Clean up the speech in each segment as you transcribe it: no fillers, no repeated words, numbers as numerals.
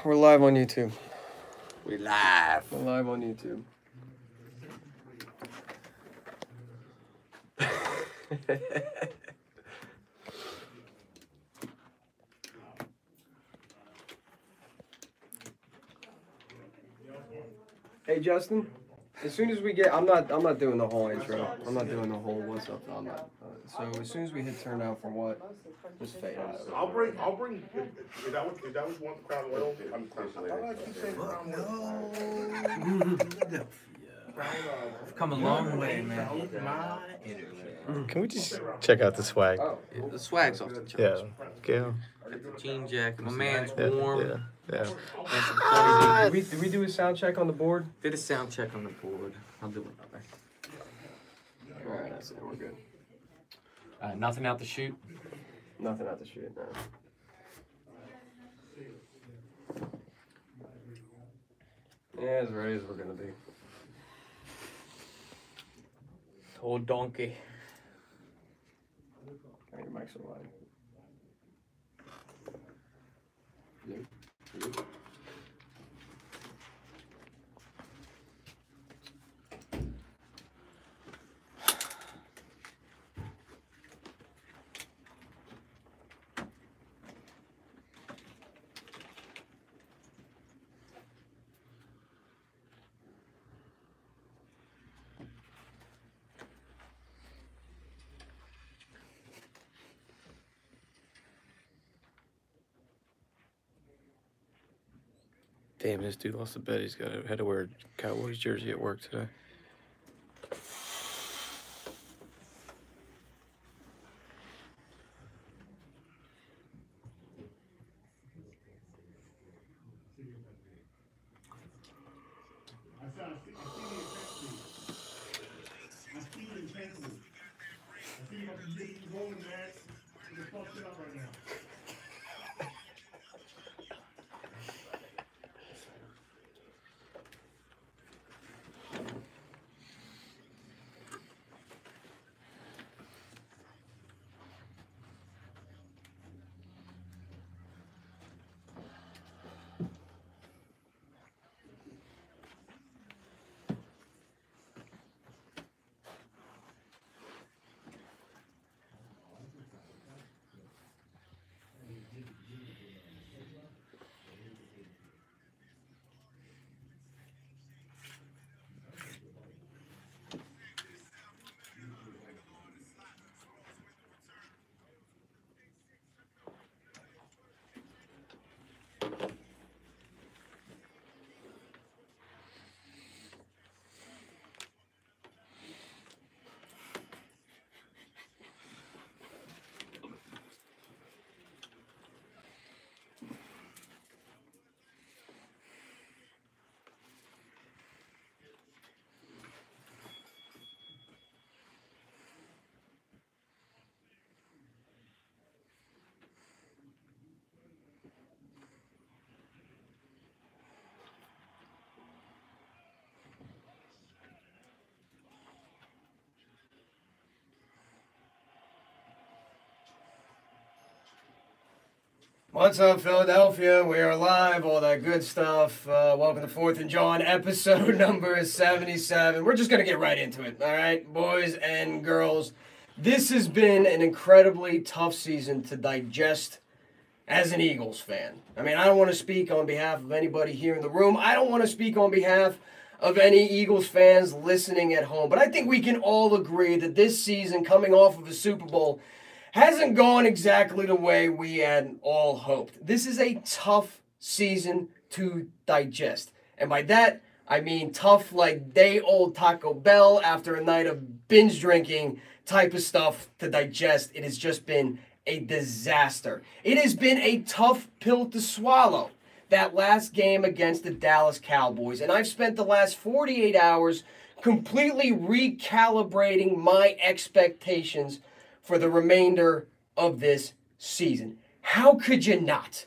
We're live on YouTube. We live. We're live on YouTube. Hey Justin, as soon as we get, I'm not doing the whole intro. I'm not doing the whole what's up. I'm not. So as soon as we hit turn out for what, just fade out of it. I'll bring. Is that what you want the Crown Royal? I'm keep saying Crown Royal. I've come a long way, man. Can we just check out the swag? Oh, Yeah, the swag's off the Yeah. charts. Go. Got the jean jacket. My man's Yeah. warm. Yeah. Yeah. Got some clothing. did we do a sound check on the board? Did a sound check on the board. I'll do another. All right, that's it. We're good. Nothing out to shoot. Nothing out the shoot now. Yeah, as ready as we're gonna be. Old donkey. I think your mic's so wide. Damn, this dude lost a bet. Had to wear a Cowboys jersey at work today. What's up, Philadelphia? We are live, all that good stuff. Welcome to 4th and JAWN, episode number 77. We're just going to get right into it, all right, boys and girls. This has been an incredibly tough season to digest as an Eagles fan. I mean, I don't want to speak on behalf of anybody here in the room. I don't want to speak on behalf of any Eagles fans listening at home. But I think we can all agree that this season, coming off of a Super Bowl, hasn't gone exactly the way we had all hoped. This is a tough season to digest. And by that, I mean tough like day old Taco Bell after a night of binge drinking type of stuff to digest. It has just been a disaster. It has been a tough pill to swallow, that last game against the Dallas Cowboys. And I've spent the last 48 hours completely recalibrating my expectations for the remainder of this season. How could you not?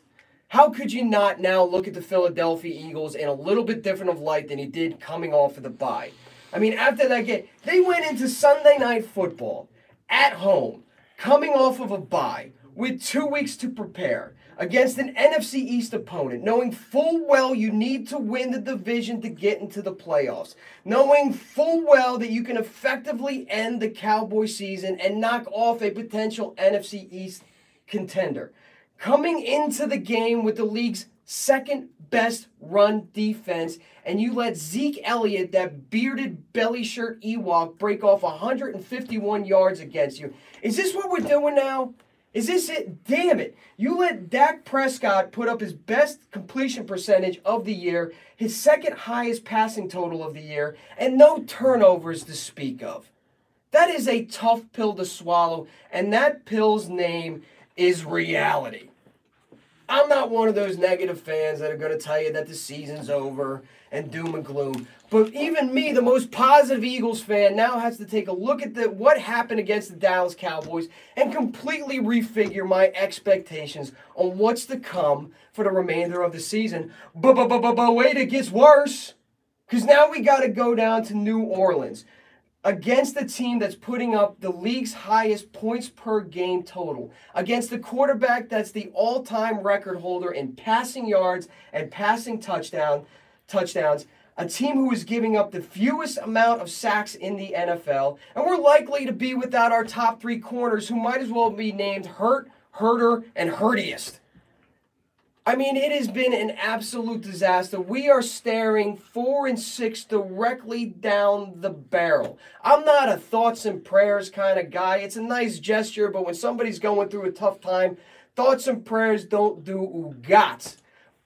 How could you not now look at the Philadelphia Eagles in a little bit different of light than you did coming off of the bye? I mean, after that game, they went into Sunday Night Football at home, coming off of a bye, with 2 weeks to prepare against an NFC East opponent, knowing full well you need to win the division to get into the playoffs, knowing full well that you can effectively end the Cowboy season and knock off a potential NFC East contender. Coming into the game with the league's second best run defense, and you let Zeke Elliott, that bearded belly shirt Ewok, break off 151 yards against you. Is this what we're doing now? Is this it? Damn it. You let Dak Prescott put up his best completion percentage of the year, his second highest passing total of the year, and no turnovers to speak of. That is a tough pill to swallow, and that pill's name is reality. I'm not one of those negative fans that are going to tell you that the season's over and doom and gloom. But even me, the most positive Eagles fan, now has to take a look at what happened against the Dallas Cowboys and completely refigure my expectations on what's to come for the remainder of the season. But wait, it gets worse. Because now we got to go down to New Orleans against the team that's putting up the league's highest points per game total, against the quarterback that's the all-time record holder in passing yards and passing touchdowns, a team who is giving up the fewest amount of sacks in the NFL, and we're likely to be without our top three corners who might as well be named Hurt, Hurter, and Hurtiest. I mean, it has been an absolute disaster. We are staring 4-6 directly down the barrel. I'm not a thoughts and prayers kind of guy. It's a nice gesture, but when somebody's going through a tough time, thoughts and prayers don't do oogat.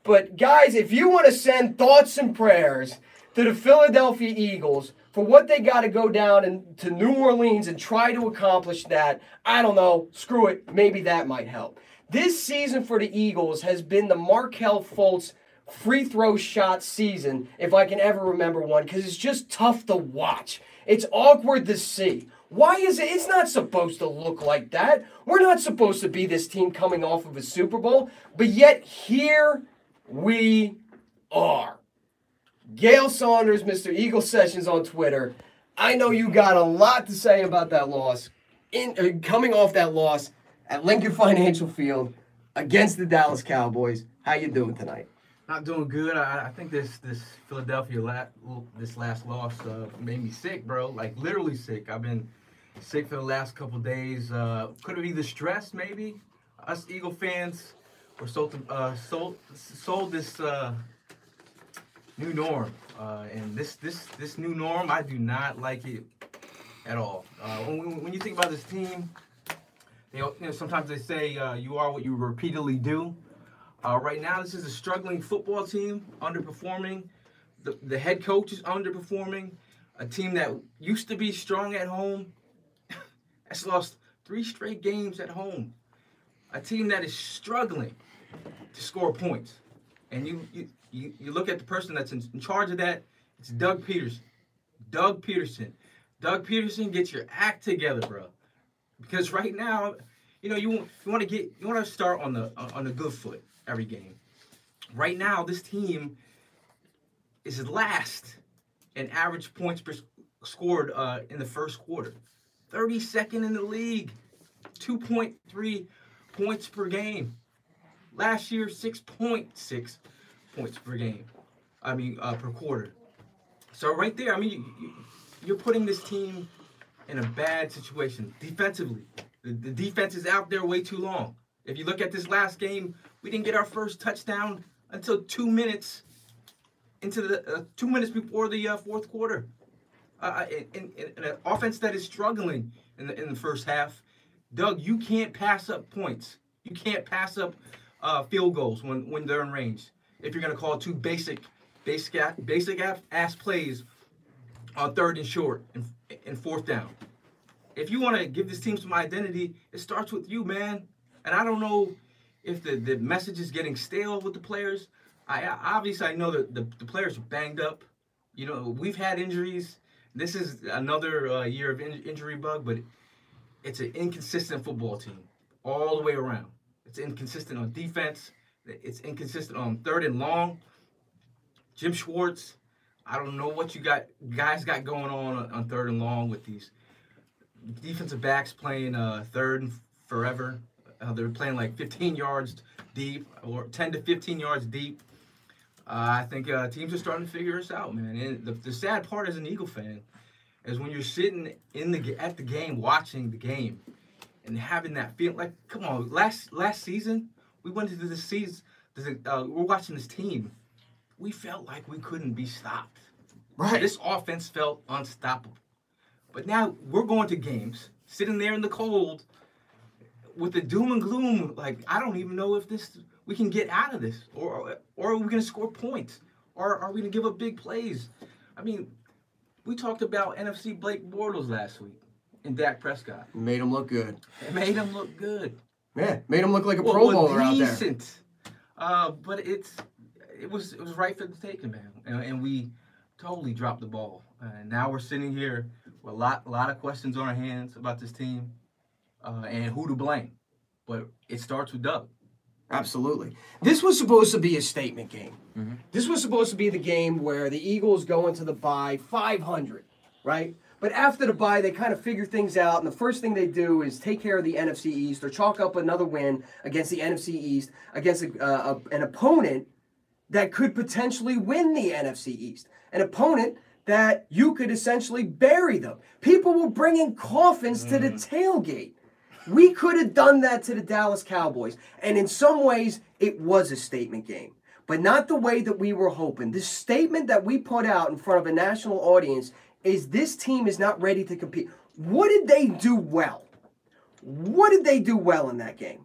But guys, if you want to send thoughts and prayers to the Philadelphia Eagles for what they got to go down to New Orleans and try to accomplish that, I don't know, screw it, maybe that might help. This season for the Eagles has been the Markelle Fultz free throw shot season, if I can ever remember one, because it's just tough to watch. It's awkward to see. Why is it? It's not supposed to look like that. We're not supposed to be this team coming off of a Super Bowl, but yet here we are. Gail Saunders, Mr. Eagle Sessions on Twitter. I know you got a lot to say about that loss. Coming off that loss at Lincoln Financial Field against the Dallas Cowboys. How you doing tonight? Not doing good. I think this Philadelphia this last loss made me sick, bro. Like literally sick. I've been sick for the last couple days. Could it be the stress? Maybe us Eagle fans were sold this new norm, and this new norm, I do not like it at all. When you think about this team. Sometimes they say you are what you repeatedly do. Right now, this is a struggling football team, underperforming. The head coach is underperforming. A team that used to be strong at home has lost 3 straight games at home. A team that is struggling to score points. And you look at the person that's in charge of that, it's Doug Peterson. Doug Peterson, get your act together, bro. Because right now, you want to start on the good foot every game. Right now, this team is last in average points scored in the first quarter. 32nd in the league, 2.3 points per game. Last year, 6.6 points per game. Per quarter. So right there, you're putting this team in a bad situation defensively. The defense is out there way too long. If you look at this last game, we didn't get our first touchdown until 2 minutes into the 2 minutes before the fourth quarter. In an offense that is struggling in the first half, Doug, you can't pass up points. You can't pass up field goals when they're in range. If you're gonna call 2 basic ass plays on 3rd and short and 4th down. If you want to give this team some identity, it starts with you, man. And I don't know if the message is getting stale with the players. I know that the players are banged up. We've had injuries. This is another year of injury bug, but it's an inconsistent football team all the way around. It's inconsistent on defense. It's inconsistent on 3rd and long. Jim Schwartz, I don't know what you guys got going on 3rd and long with these defensive backs playing 3rd and forever. they're playing like 15 yards deep or 10 to 15 yards deep. I think teams are starting to figure us out, man. And the sad part as an Eagle fan is when you're sitting at the game, watching the game, and having that feeling. Like, come on, last season we went into this season. We're watching this team. We felt like we couldn't be stopped. Right. This offense felt unstoppable. But now we're going to games, sitting there in the cold, with the doom and gloom. Like, I don't even know if we can get out of this, or are we going to score points, or are we going to give up big plays? I mean, we talked about NFC Blake Bortles last week and Dak Prescott. Made him look good. It made him look good. Yeah, made him look like a Pro Bowler out there. Decent. But it was right for the taking, man, and we totally dropped the ball. And now we're sitting here with a lot of questions on our hands about this team, and who to blame. But it starts with Doug. Absolutely. This was supposed to be a statement game. Mm-hmm. This was supposed to be the game where the Eagles go into the bye 500, right? But after the bye, they kind of figure things out, and the first thing they do is take care of the NFC East or chalk up another win against the NFC East, against an opponent that could potentially win the NFC East. An opponent that you could essentially bury them. People were bringing coffins to the tailgate. We could have done that to the Dallas Cowboys. And in some ways, it was a statement game. But not the way that we were hoping. The statement that we put out in front of a national audience is this team is not ready to compete. What did they do well? What did they do well in that game?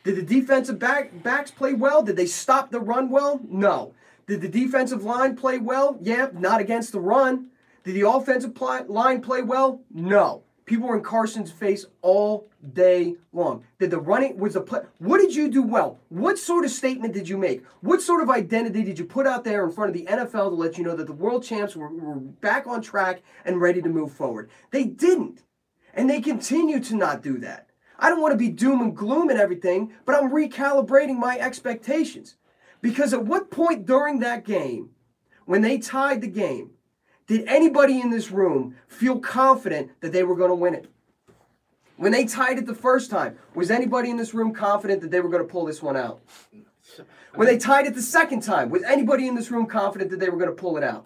Did the defensive backs play well? Did they stop the run well? No. Did the defensive line play well? Yeah, not against the run. Did the offensive line play well? No. People were in Carson's face all day long. Did the running, was the play, what did you do well? What sort of statement did you make? What sort of identity did you put out there in front of the NFL to let you know that the world champs were back on track and ready to move forward? They didn't. And they continue to not do that. I don't want to be doom and gloom and everything, but I'm recalibrating my expectations. Because at what point during that game, when they tied the game, did anybody in this room feel confident that they were going to win it? When they tied it the first time, was anybody in this room confident that they were going to pull this one out? When they tied it the second time, was anybody in this room confident that they were going to pull it out?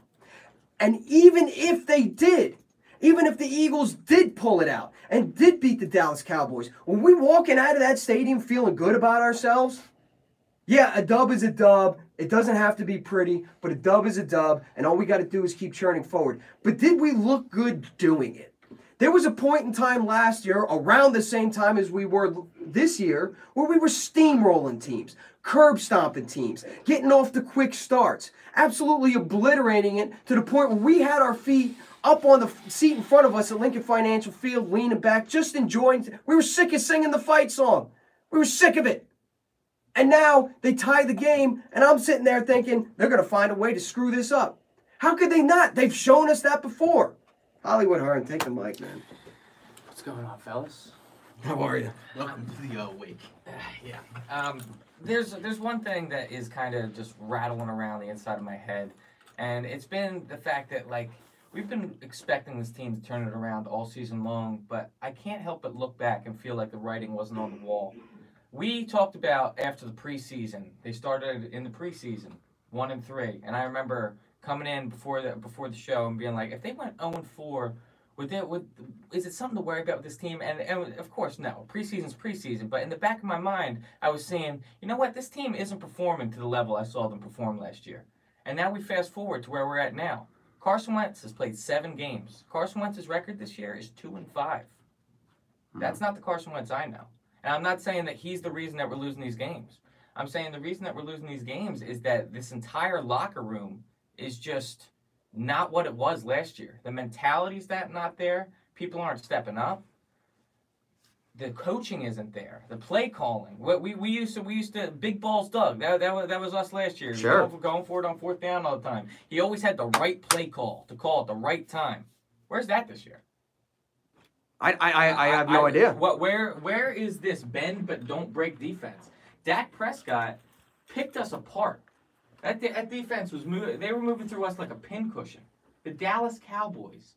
And even if they did, even if the Eagles did pull it out and did beat the Dallas Cowboys, were we walking out of that stadium feeling good about ourselves? Yeah, a dub is a dub. It doesn't have to be pretty, but a dub is a dub, and all we got to do is keep churning forward. But did we look good doing it? There was a point in time last year, around the same time as we were this year, where we were steamrolling teams, curb stomping teams, getting off the quick starts, absolutely obliterating it to the point where we had our feet up on the seat in front of us at Lincoln Financial Field, leaning back, just enjoying. We were sick of singing the fight song. We were sick of it. And now they tie the game, and I'm sitting there thinking they're going to find a way to screw this up. How could they not? They've shown us that before. Hollywood Hearn, take the mic, man. What's going on, fellas? How are you? Welcome to the wake. Yeah. There's one thing that is kind of just rattling around the inside of my head, and it's been the fact that, like, we've been expecting this team to turn it around all season long, but I can't help but look back and feel like the writing wasn't on the wall. We talked about after the preseason. They started in the preseason, 1-3, and I remember coming in before the show and being like, if they went 0-4, is it something to worry about with this team? And of course, no. Preseason's preseason. But in the back of my mind, I was saying, you know what? This team isn't performing to the level I saw them perform last year. And now we fast forward to where we're at now. Carson Wentz has played 7 games. Carson Wentz's record this year is 2-5. That's not the Carson Wentz I know. And I'm not saying that he's the reason that we're losing these games. I'm saying the reason that we're losing these games is that this entire locker room is just not what it was last year. The mentality's not there. People aren't stepping up. The coaching isn't there. The play calling. We used to big balls Doug. That was us last year. Sure. Going for it on 4th down all the time. He always had the right play call to call at the right time. Where's that this year? I have no idea. Where is this bend but don't break defense? Dak Prescott picked us apart. That defense was moving. They were moving through us like a pincushion. The Dallas Cowboys.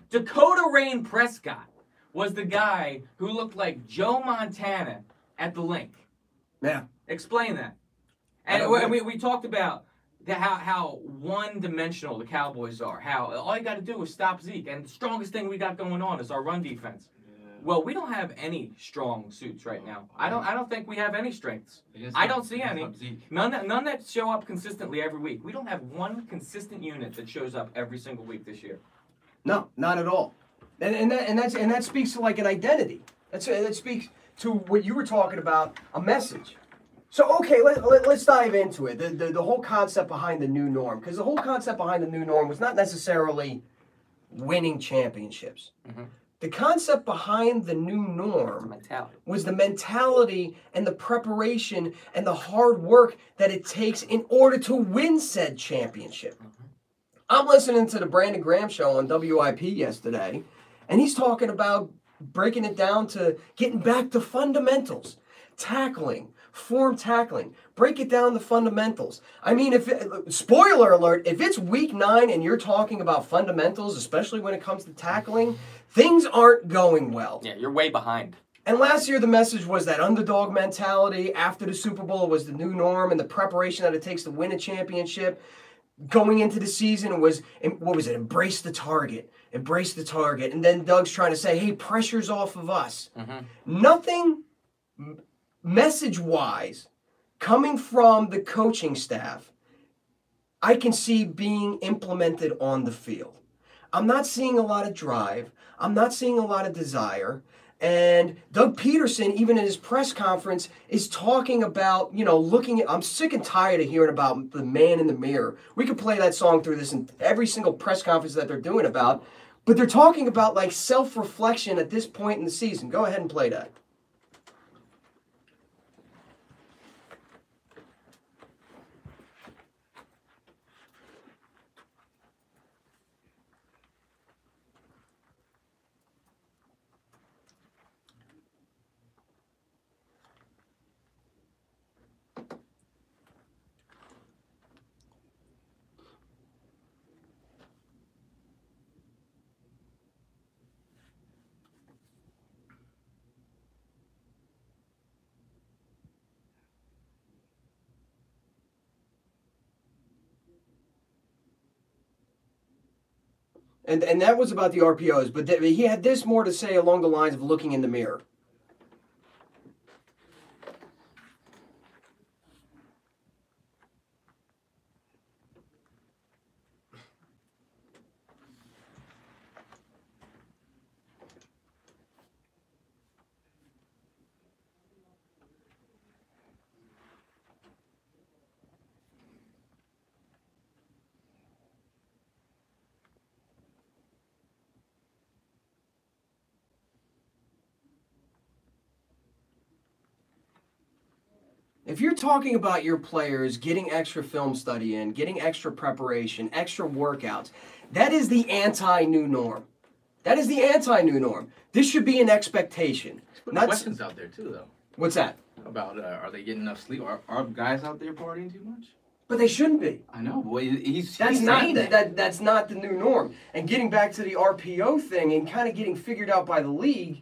Dakota Rain Prescott was the guy who looked like Joe Montana at the link. Yeah. Explain that. And we talked about how one-dimensional the Cowboys are. How all you got to do is stop Zeke. And the strongest thing we got going on is our run defense. Well, we don't have any strong suits right now. I don't think we have any strengths. I don't see any. None that show up consistently every week. We don't have one consistent unit that shows up every single week this year. No, not at all. And that speaks to like an identity. That speaks to what you were talking about, a message. So okay, let's dive into it. The whole concept behind the new norm, because the whole concept behind the new norm was not necessarily winning championships. Mm-hmm. The concept behind the new norm was the mentality and the preparation and the hard work that it takes in order to win said championship. Mm-hmm. I'm listening to the Brandon Graham show on WIP yesterday, and he's talking about breaking it down to getting back to fundamentals, tackling, form tackling, break it down to fundamentals. I mean, spoiler alert, if it's week 9 and you're talking about fundamentals, especially when it comes to tackling, things aren't going well. Yeah, you're way behind. And last year the message was that underdog mentality after the Super Bowl was the new norm, and the preparation that it takes to win a championship. Going into the season was, what was it? Embrace the target. Embrace the target. And then Doug's trying to say, hey, pressure's off of us. Mm-hmm. Nothing message-wise coming from the coaching staff I can see being implemented on the field. I'm not seeing a lot of drive. I'm not seeing a lot of desire. And Doug Peterson, even in his press conference, is talking about, looking at, I'm sick and tired of hearing about the man in the mirror. We could play that song through this in every single press conference that they're doing about. But they're talking about like self-reflection at this point in the season. Go ahead and play that. And that was about the RPOs, but he had this more to say along the lines of looking in the mirror. If you're talking about your players getting extra film study in, getting extra preparation, extra workouts, that is the anti-new norm. That is the anti-new norm. This should be an expectation. Put questions out there too, though. What's that? About are they getting enough sleep? Are guys out there partying too much? But they shouldn't be. I know, boy. That's not the new norm. And getting back to the RPO thing and kind of getting figured out by the league,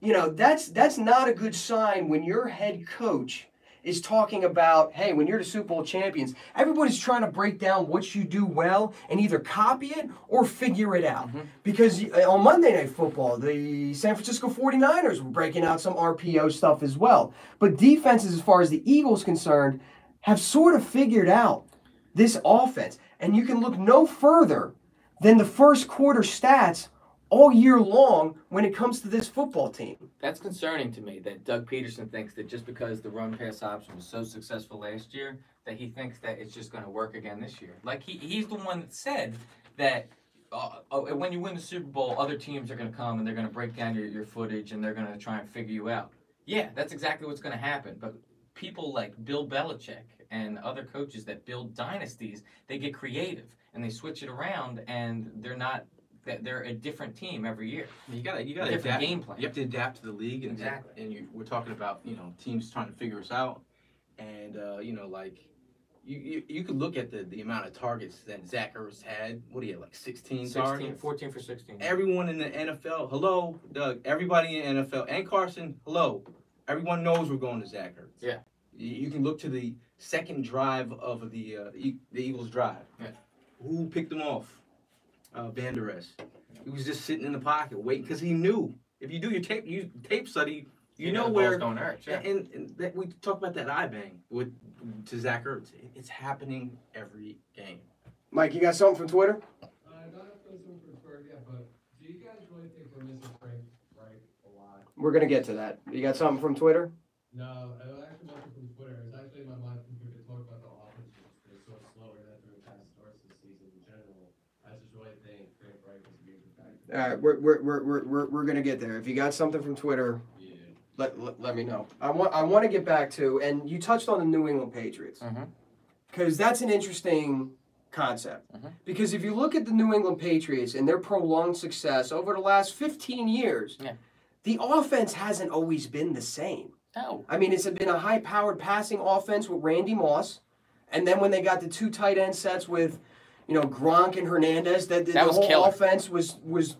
that's not a good sign when your head coach is talking about, hey, when you're the Super Bowl champions, everybody's trying to break down what you do well and either copy it or figure it out. Mm-hmm. Because on Monday Night Football, the San Francisco 49ers were breaking out some RPO stuff as well. But defenses, as far as the Eagles concerned, have sort of figured out this offense. And you can look no further than the first quarter stats all year long when it comes to this football team. That's concerning to me that Doug Peterson thinks that just because the run-pass option was so successful last year, that he thinks that it's just going to work again this year. Like, he's the one that said that when you win the Super Bowl, other teams are going to come and they're going to break down your footage and they're going to try and figure you out. Yeah, that's exactly what's going to happen. But people like Bill Belichick and other coaches that build dynasties, they get creative and they switch it around, and they're a different team every year. You gotta different adapt. Game plan. You have to adapt to the league, and exactly. We're talking about teams trying to figure us out, and you could look at the amount of targets that Zach Ertz had. What do you have, like 16 16, targets? 14 for 16. Everyone in the NFL, hello, Doug. Everybody in the NFL and Carson, hello. Everyone knows we're going to Zach Ertz. Yeah. You can look to the second drive of the Eagles' drive. Yeah. Who picked him off? Van Der Esch. He was just sitting in the pocket waiting because he knew. If you do your tape study, you know the where. ball's going to Ertz, yeah. And that, we talk about that eye bang to Zach Ertz. It's happening every game. Mike, you got something from Twitter? Not something from Twitter yet, but do you guys really think we're missing Frank Reich a lot? We're gonna get to that. You got something from Twitter? No, actually nothing from Twitter. It's actually in my mind because we could talk about the offense is so slower than through past starts this season in general. I just really think Frank Reich is a major factor. All right, we're gonna get there. If you got something from Twitter, Yeah. let me know. I want to get back to, and you touched on the New England Patriots, because that's an interesting concept. Because if you look at the New England Patriots and their prolonged success over the last 15 years, the offense hasn't always been the same. No. I mean, it's been a high-powered passing offense with Randy Moss, and then when they got the two tight end sets with, Gronk and Hernandez, the was whole killer. offense was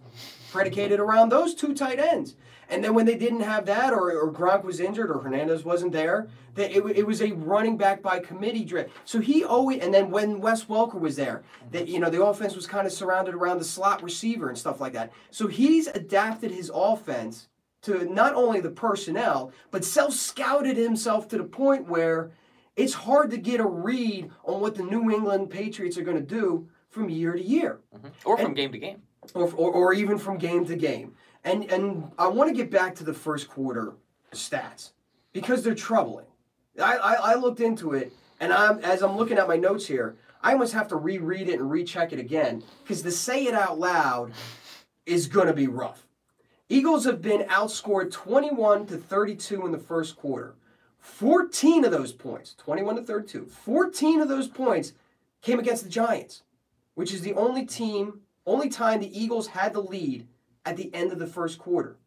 predicated around those two tight ends. And then when they didn't have that, or Gronk was injured, or Hernandez wasn't there, it was a running back by committee drill. So he always, and then when Wes Welker was there, the offense was kind of surrounded around the slot receiver and stuff like that. So he's adapted his offense to not only the personnel, but self-scouted himself to the point where it's hard to get a read on what the New England Patriots are going to do from year to year. Or from game to game. Or even from game to game. And I want to get back to the first quarter stats because they're troubling. I looked into it, and as I'm looking at my notes here, I almost have to reread it and recheck it again because to say it out loud is going to be rough. Eagles have been outscored 21-32 in the first quarter. 14 of those points, 21-32, 14 of those points came against the Giants, which is the only time the Eagles had the lead at the end of the first quarter.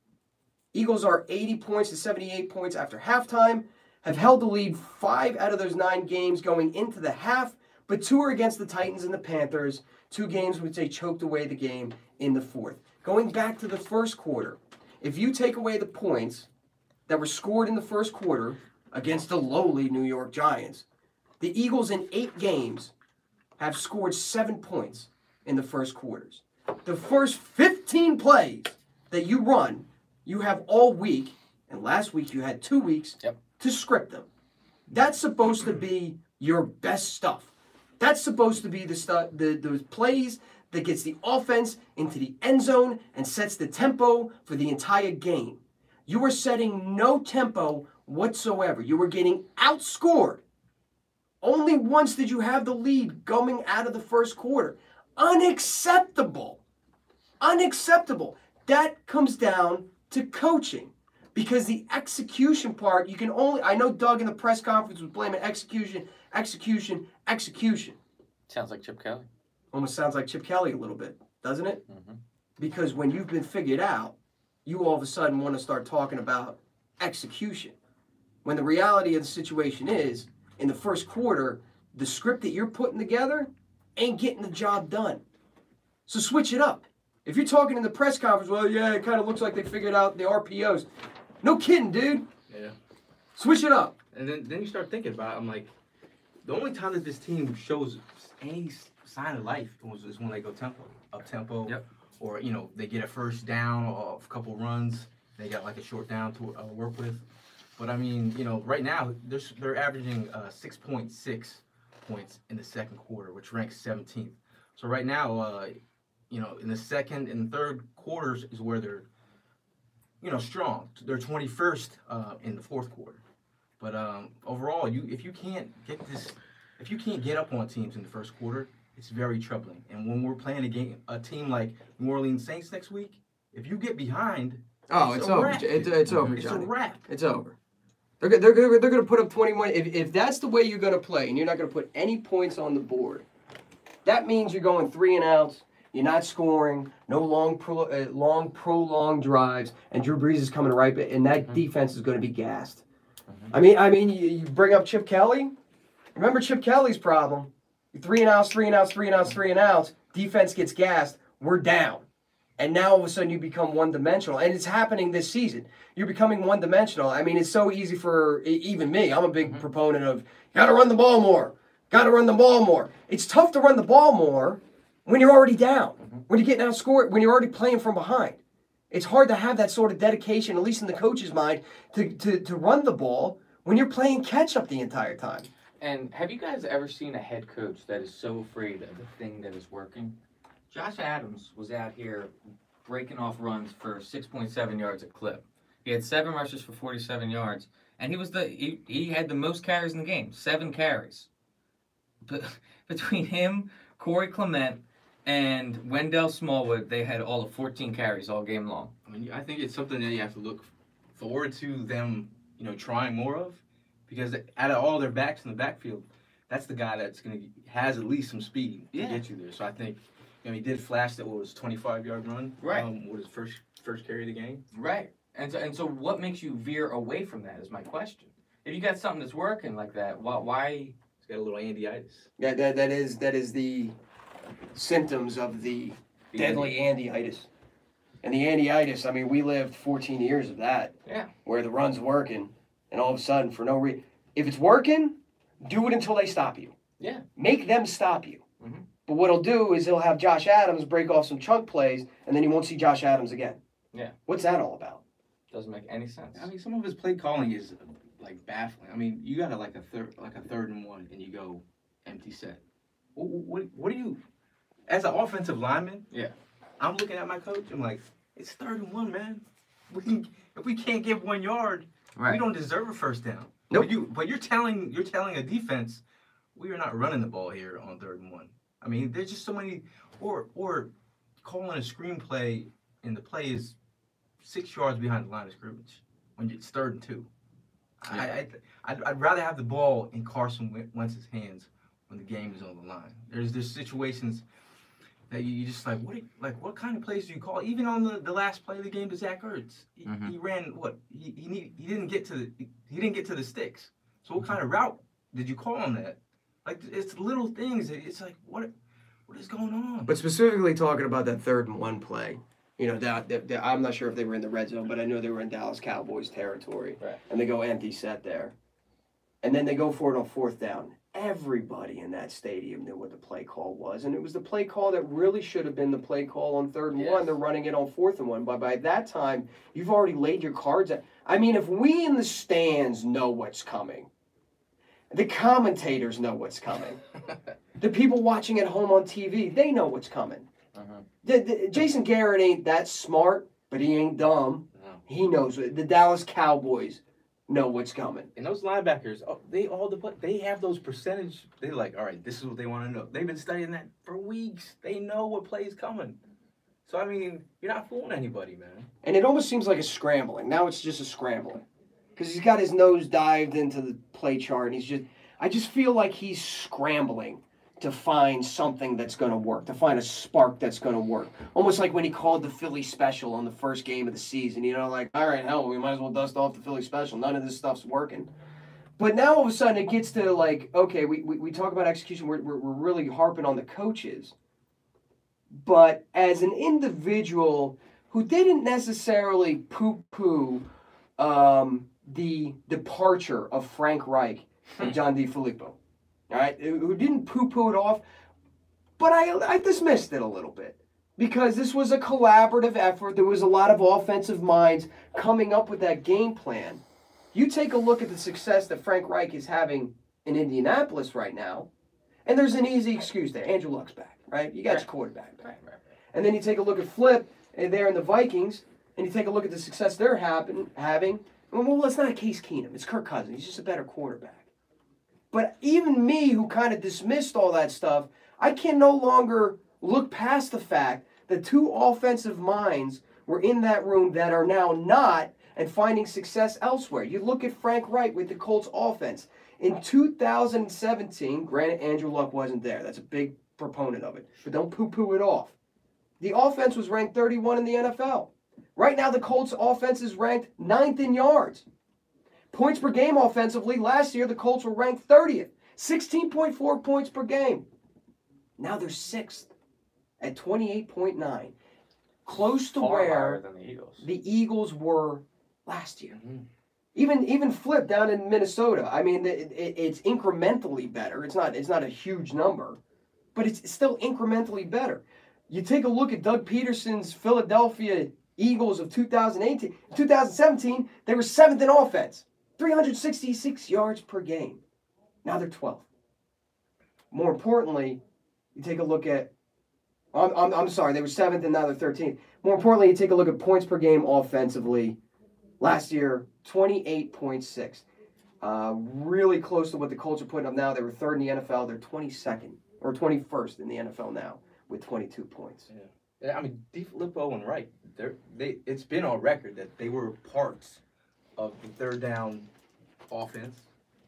Eagles are 80 points to 78 points after halftime, have held the lead 5 out of those 9 games going into the half, but 2 are against the Titans and the Panthers, 2 games which they choked away the game in the fourth. Going back to the first quarter, if you take away the points that were scored in the first quarter against the lowly New York Giants, the Eagles in 8 games have scored 7 points in the first quarters. The first 15 plays that you run, you have all week, and last week you had 2 weeks to script them. That's supposed to be your best stuff. That's supposed to be the stuff, those plays that gets the offense into the end zone and sets the tempo for the entire game. You were setting no tempo whatsoever. You were getting outscored. Only once did you have the lead coming out of the first quarter. Unacceptable. Unacceptable. That comes down to coaching. Because the execution part, you can only, I know Doug in the press conference was blaming execution. Sounds like Chip Kelly. Almost sounds like Chip Kelly a little bit, doesn't it? Because when you've been figured out, you all of a sudden want to start talking about execution. When the reality of the situation is, in the first quarter, the script that you're putting together ain't getting the job done. So switch it up. If you're talking in the press conference, well, yeah, it kind of looks like they figured out the RPOs. No kidding, dude. Yeah. Switch it up. And then you start thinking about it. I'm like, the only time that this team shows any sign of life is when they go up tempo. Yep. Or, they get a first down or a couple runs. They got like a short down to work with. But, I mean, right now, they're averaging 6.6 points in the second quarter, which ranks 17th. So right now, in the second and third quarters is where they're, strong. They're 21st in the fourth quarter. But overall, if you can't get up on teams in the first quarter, it's very troubling. And when we're playing a team like New Orleans Saints next week, if you get behind, it's over. It's over, It's Johnny. a wrap. It's over. They're going to put up 21. If that's the way you're going to play and you're not going to put any points on the board, that means you're going 3 and outs. You're not scoring. No long prolonged drives. And Drew Brees is coming right, and that defense is going to be gassed. I mean, you bring up Chip Kelly. Remember Chip Kelly's problem. 3 and outs, 3 and outs, 3 and outs, 3 and outs. Defense gets gassed. We're down. And now all of a sudden you become one-dimensional. And it's happening this season. You're becoming one-dimensional. I mean, it's so easy for even me. I'm a big proponent of, got to run the ball more. Got to run the ball more. It's tough to run the ball more when you're already down, when you're getting outscored, when you're already playing from behind. It's hard to have that sort of dedication, at least in the coach's mind, to run the ball when you're playing catch-up the entire time. And have you guys ever seen a head coach that is so afraid of the thing that is working? Josh Adams was out here breaking off runs for 6.7 yards a clip. He had 7 rushes for 47 yards, and he had the most carries in the game, 7 carries. But between him, Corey Clement, and Wendell Smallwood, they had all of 14 carries all game long. I mean, I think it's something that you have to look forward to them, trying more of, because out of all their backs in the backfield, that's the guy that's has at least some speed to get you there. So I think, he did flash that 25-yard run, right? With his first carry of the game, right? And so what makes you veer away from that is my question. If you got something that's working like that, why? He's got a little Andyitis. Yeah, that is the symptoms of the deadly Andyitis. And the Andyitis, I mean, we lived 14 years of that. Yeah. Where the run's working, and all of a sudden, for no reason, if it's working, do it until they stop you. Yeah. Make them stop you. Mm-hmm. But what he'll do is he'll have Josh Adams break off some chunk plays, and then you won't see Josh Adams again. Yeah. What's that all about? Doesn't make any sense. I mean, some of his play calling is baffling. I mean, you got a third and 1, and you go empty set. What do you, as an offensive lineman? Yeah. I'm looking at my coach. I'm like, it's 3rd and 1, man. If we can't get 1 yard, we don't deserve a first down. Nope. But you're telling a defense, we are not running the ball here on 3rd and 1. I mean, there's just so many, or calling a screenplay, and the play is 6 yards behind the line of scrimmage when it's 3rd and 2. Yeah. I'd rather have the ball in Carson Wentz's hands when the game is on the line. There's situations that you just what kind of plays do you call? Even on the last play of the game to Zach Ertz, he ran what he didn't get to the sticks. So what kind of route did you call on that? Like, it's little things. It's like, what is going on? But specifically talking about that 3rd and 1 play, that I'm not sure if they were in the red zone, but I know they were in Dallas Cowboys territory. Right. And they go empty set there. And then they go for it on 4th down. Everybody in that stadium knew what the play call was. And it was the play call that really should have been the play call on 3rd and 1. They're running it on 4th and 1. But by that time, you've already laid your cards out. I mean, if we in the stands know what's coming, the commentators know what's coming. The people watching at home on TV, they know what's coming. Jason Garrett ain't that smart, but he ain't dumb. No. He knows. The Dallas Cowboys know what's coming. And those linebackers, they have those percentage. They're like, all right, this is what they want to know. They've been studying that for weeks. They know what play is coming. So, I mean, you're not fooling anybody, man. And it almost seems like a scrambling. Now it's just a scrambling. Because he's got his nose dived into the play chart, and I just feel like he's scrambling to find something that's going to work, to find a spark that's going to work. Almost like when he called the Philly special on the first game of the season. Like, all right, hell, we might as well dust off the Philly special. None of this stuff's working. But now all of a sudden it gets to like, okay, we talk about execution. We're really harping on the coaches. But as an individual who didn't necessarily poo-poo the departure of Frank Reich and John DeFilippo, all right, who didn't poo-poo it off, but I dismissed it a little bit because this was a collaborative effort. There was a lot of offensive minds coming up with that game plan. You take a look at the success that Frank Reich is having in Indianapolis right now, and there's an easy excuse there. Andrew Luck's back, right? You got your quarterback back. Right. And then you take a look at Flip and there in the Vikings, and you take a look at the success they're having. Well, it's not Case Keenum. It's Kirk Cousins. He's just a better quarterback. But even me, who kind of dismissed all that stuff, I can no longer look past the fact that two offensive minds were in that room that are now not and finding success elsewhere. You look at Frank Reich with the Colts offense. In 2017, granted Andrew Luck wasn't there. That's a big proponent of it. But don't poo-poo it off. The offense was ranked 31 in the NFL. Right now, the Colts offense is ranked 9th in yards. Points per game offensively, last year the Colts were ranked 30th. 16.4 points per game. Now they're 6th at 28.9. Close to Far where higher than the Eagles. the Eagles were last year. Mm-hmm. Even flip down in Minnesota. I mean, it's incrementally better. It's not a huge number, but it's still incrementally better. You take a look at Doug Peterson's Philadelphia Eagles of 2018, 2017. They were 7th in offense, 366 yards per game. Now they're 12th. More importantly, you take a look at. I'm sorry, they were 7th and now they're 13th. More importantly, you take a look at points per game offensively. Last year, 28.6. Really close to what the Colts are putting up now. They were 3rd in the NFL. They're 22nd or 21st in the NFL now with 22 points. Yeah, I mean, DeFilippo and Wright, it's been on record that they were parts of the third down offense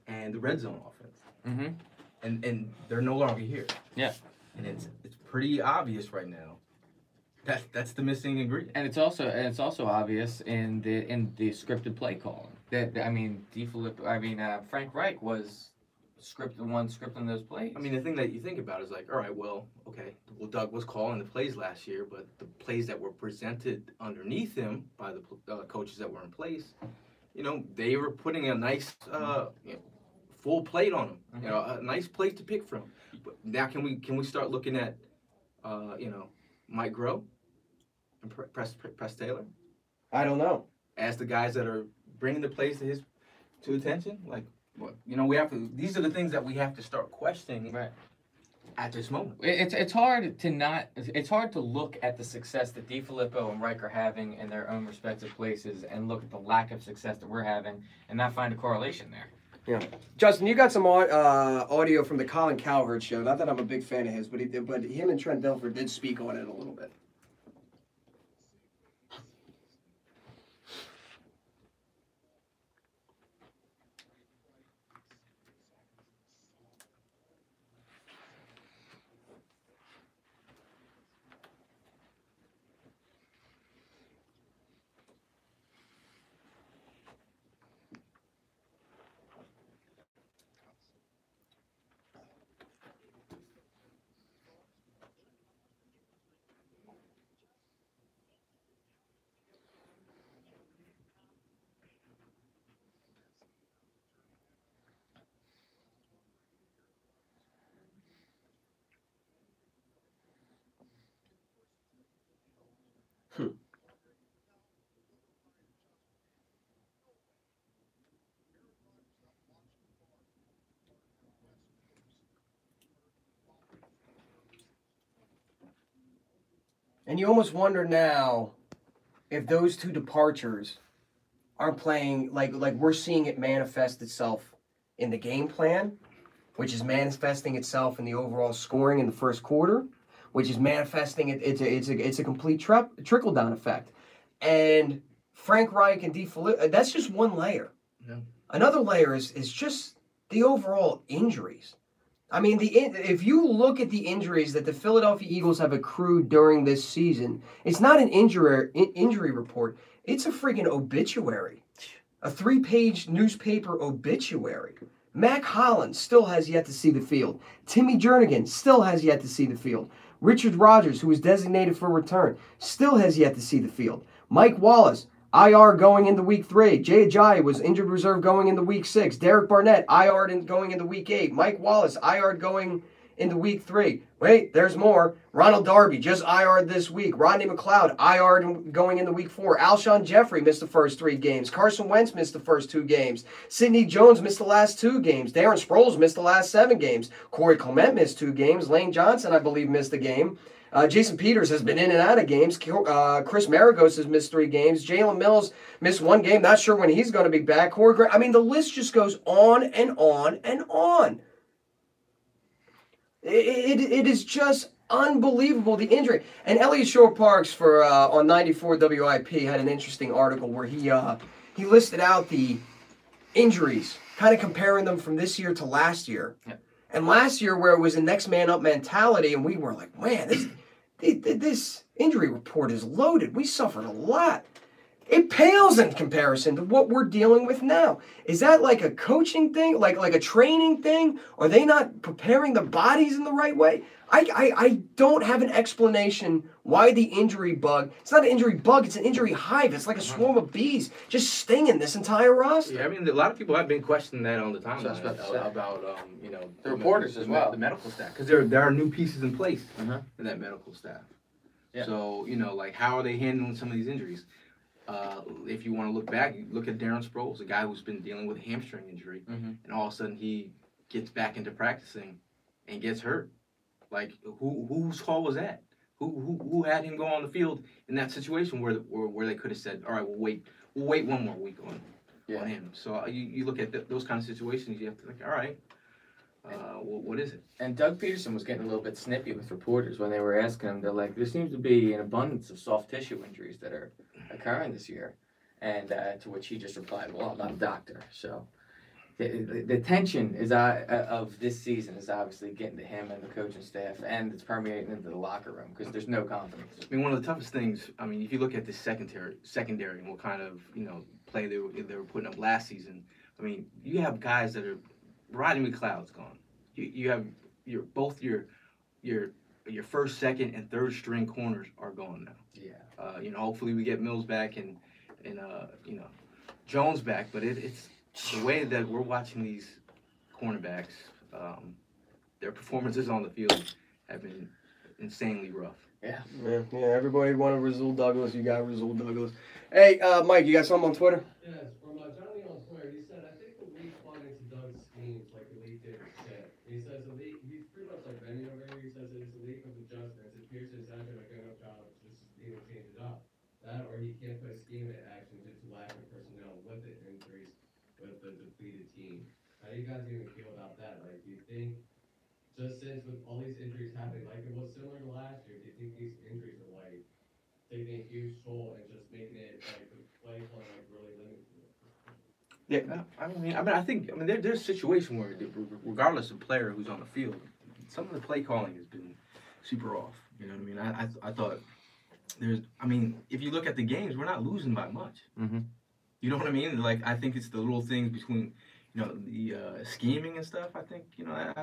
and the red zone offense. Mm-hmm. And they're no longer here. Yeah. And it's pretty obvious right now. That's the missing ingredient. And it's also obvious in the scripted play calling. Frank Reich was scripting those plays. I mean, the thing that you think about is like, all right, well, Doug was calling the plays last year, but the plays that were presented underneath him by the coaches that were in place, they were putting a nice full plate on them, a nice plate to pick from. But now can we start looking at, Mike Groh and Press Taylor? I don't know. As the guys that are bringing the plays to attention, like, we have to. These are the things that we have to start questioning at this moment. It's hard to look at the success that DeFilippo and Reich are having in their own respective places and look at the lack of success that we're having and not find a correlation there. Yeah, Justin, you got some audio from the Colin Cowherd show. Not that I'm a big fan of his, but him and Trent Dilfer did speak on it a little bit. And you almost wonder now if those two departures aren't playing like we're seeing it manifest itself in the game plan, which is manifesting itself in the overall scoring in the first quarter, which is manifesting it's a complete trickle down effect. And Frank Reich and DeFilippo, that's just one layer. Yeah. Another layer is just the overall injuries. I mean, if you look at the injuries that the Philadelphia Eagles have accrued during this season, it's not an injury report. It's a freaking obituary. A 3-page newspaper obituary. Mac Hollins still has yet to see the field. Timmy Jernigan still has yet to see the field. Richard Rodgers, who was designated for return, still has yet to see the field. Mike Wallace, IR going into Week 3. Jay Ajayi was injured reserve going into Week 6. Derek Barnett, IR going into Week 8. Mike Wallace, IR going into Week 3. Wait, there's more. Ronald Darby just IR'd this week. Rodney McLeod, IR'd going into Week 4. Alshon Jeffrey missed the first 3 games. Carson Wentz missed the first 2 games. Sidney Jones missed the last 2 games. Darren Sproles missed the last 7 games. Corey Clement missed 2 games. Lane Johnson, I believe, missed a game. Jason Peters has been in and out of games. Chris Maragos has missed 3 games. Jalen Mills missed 1 game. Not sure when he's going to be back. I mean, the list just goes on and on and on. It is just unbelievable, the injury. And Elliot Shore-Parks on 94 WIP had an interesting article where he listed out the injuries, kind of comparing them from this year to last year. Yeah. And last year, where it was a next man up mentality, and we were like, man, this injury report is loaded. We suffered a lot. it pales in comparison to what we're dealing with now. Is that like a coaching thing, like a training thing? Are they not preparing their bodies in the right way? I don't have an explanation why the injury bug, it's not an injury bug, it's an injury hive. It's like a swarm of bees just stinging this entire roster. Yeah, I mean, a lot of people have been questioning that on the timeline So I was about to say. about you know, The reporters as well. the medical staff, because there are new pieces in place Uh-huh. in that medical staff. Yeah. So, you know, like, how are they handling some of these injuries? If you want to look back, you look at Darren Sproles, a guy who's been dealing with a hamstring injury, Mhm. and all of a sudden he gets back into practicing and gets hurt. Like, whose call was that? Who had him go on the field in that situation where they could have said, all right, we'll wait one more week on him. So you look at those kind of situations, you have to think, all right, what is it? And Doug Peterson was getting a little bit snippy with reporters when they were asking him. They're like, there seems to be an abundance of soft tissue injuries that are occurring this year. And to which he just replied, well, I'm not a doctor. So the tension is of this season is obviously getting to him and the coaching staff, and it's permeating into the locker room because there's no confidence. I mean, one of the toughest things, I mean, if you look at the secondary and what kind of, you know, play they were putting up last season, I mean, you have guys that are riding with clouds gone. You have both your first, second, and third string corners are gone now. Yeah. You know, hopefully we get Mills back and you know, Jones back, but it's the way that we're watching these cornerbacks, their performances on the field have been insanely rough. Yeah. Yeah, everybody wanted Rasul Douglas. You got Rasul Douglas. Hey, Mike, you got something on Twitter? Yes, from Johnny on Twitter, he said, I think the league bought into Doug's schemes like the league did with Shep. He says the league, he's pretty much like Benny over here. He says it's a league of adjustments. It appears it's actually like a good job of just even change it up. That or he can't put a scheme into action due to lack of personnel with the injuries with the depleted team. How do you guys even feel about that? Like, do you think, just since with all these injuries happening, like it was similar to last year, do you think these injuries are like taking a huge toll and just making it like the play calling like really limited? Yeah, I think there's a situation where regardless of player who's on the field, some of the play calling has been super off. You know what I mean? I thought if you look at the games, we're not losing by much. Mm-hmm. You know what I mean? Like, I think it's the little things between, you know, the scheming and stuff. I think, you know,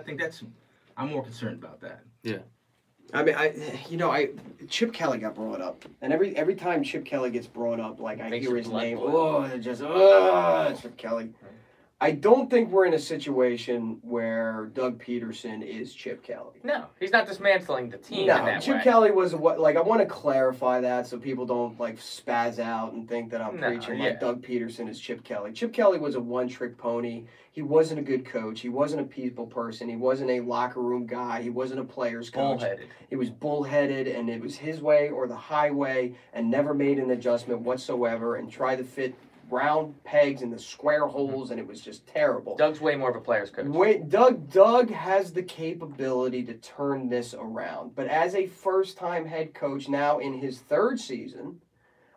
I'm more concerned about that. Yeah. I mean, Chip Kelly got brought up, and every time Chip Kelly gets brought up, like I Makes hear your his blood name, boil. it just Chip Kelly. I don't think we're in a situation where Doug Peterson is Chip Kelly. No, he's not dismantling the team in No, that Chip way. Kelly was what? Like, I want to clarify that so people don't like spaz out and think that I'm No, preaching yeah. like Doug Peterson is Chip Kelly. Chip Kelly was a one-trick pony. He wasn't a good coach. He wasn't a people person. He wasn't a locker room guy. He wasn't a player's coach. Bullheaded. He was bullheaded, and it was his way or the highway, and never made an adjustment whatsoever, and tried to fit round pegs in the square holes, and it was just terrible. Doug's way more of a player's coach. Doug has the capability to turn this around, but as a first-time head coach now in his third season,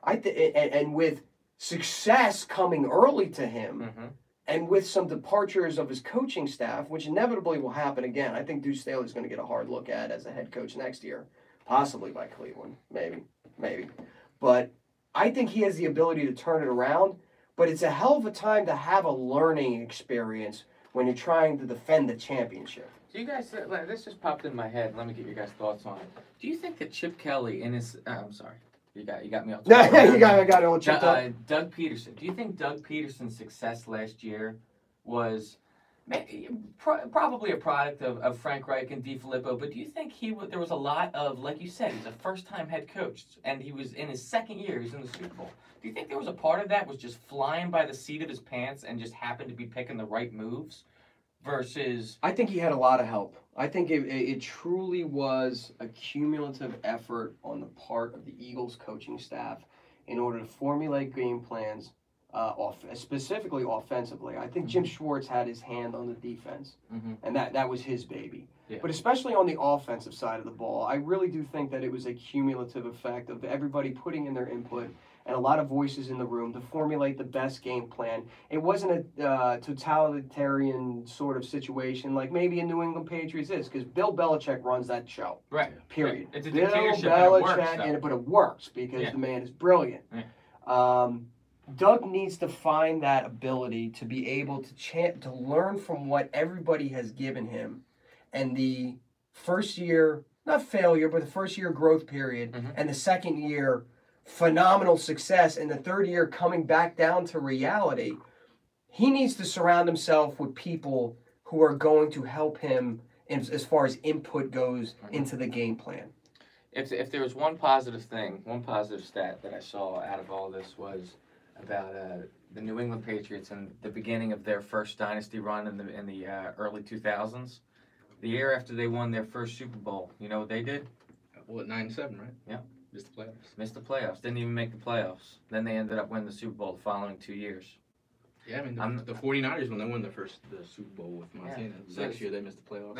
and with success coming early to him, Mm-hmm. and with some departures of his coaching staff, which inevitably will happen again. I think Deuce Staley's going to get a hard look at as a head coach next year, possibly by Cleveland, maybe. But I think he has the ability to turn it around, but it's a hell of a time to have a learning experience when you're trying to defend the championship. Do you guys, this just popped in my head. Let me get your guys' thoughts on it. Do you think that Chip Kelly in his, I'm sorry, you got me off. I got it all chipped up. Doug Peterson. Do you think Doug Peterson's success last year was probably a product of Frank Reich and DiFilippo, but do you think there was a lot of, like you said, he's a first-time head coach, and he was in his second year, he's in the Super Bowl. Do you think there was a part of that was just flying by the seat of his pants and just happened to be picking the right moves versus... I think he had a lot of help. I think it truly was a cumulative effort on the part of the Eagles coaching staff in order to formulate game plans, specifically offensively. I think Jim Schwartz had his hand on the defense, and that was his baby. Yeah. But especially on the offensive side of the ball, I really do think that it was a cumulative effect of everybody putting in their input and a lot of voices in the room to formulate the best game plan. It wasn't a totalitarian sort of situation like maybe a New England Patriots is, because Bill Belichick runs that show. Right. Period. It's a Bill dictatorship, Belichick, but it works, but it works because the man is brilliant. Yeah. Doug needs to find that ability to be able to learn from what everybody has given him, and the first year, not failure, but the first year growth period, and the second year phenomenal success, and the third year coming back down to reality. He needs to surround himself with people who are going to help him as far as input goes into the game plan. If there was one positive thing, one positive stat that I saw out of all this was about the New England Patriots and the beginning of their first dynasty run in the early 2000s. The year after they won their first Super Bowl, you know what they did? Well, 9-7, right? Yeah. Missed the playoffs. Missed the playoffs. Didn't even make the playoffs. Then they ended up winning the Super Bowl the following 2 years. Yeah, I mean, the 49ers, when they won the Super Bowl with Montana, So next year they missed the playoffs.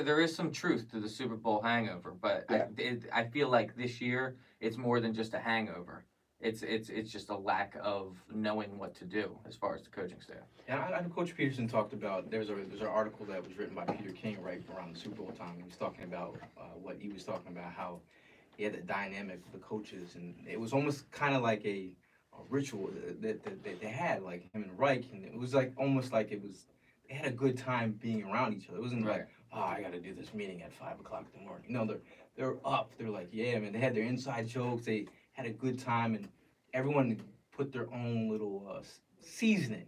There is some truth to the Super Bowl hangover, but I feel like this year it's more than just a hangover. It's just a lack of knowing what to do as far as the coaching staff. And I know Coach Peterson talked about, there's an article that was written by Peter King right around the Super Bowl time. He was talking about what he was talking about, how he had the dynamic with the coaches, and it was almost kind of like a ritual that they had, like him and Reich, and it was like almost like they had a good time being around each other. It wasn't like, oh, I got to do this meeting at 5 o'clock in the morning. No, they're up. They're like, yeah, man. They had their inside jokes. They had a good time, and everyone put their own little seasoning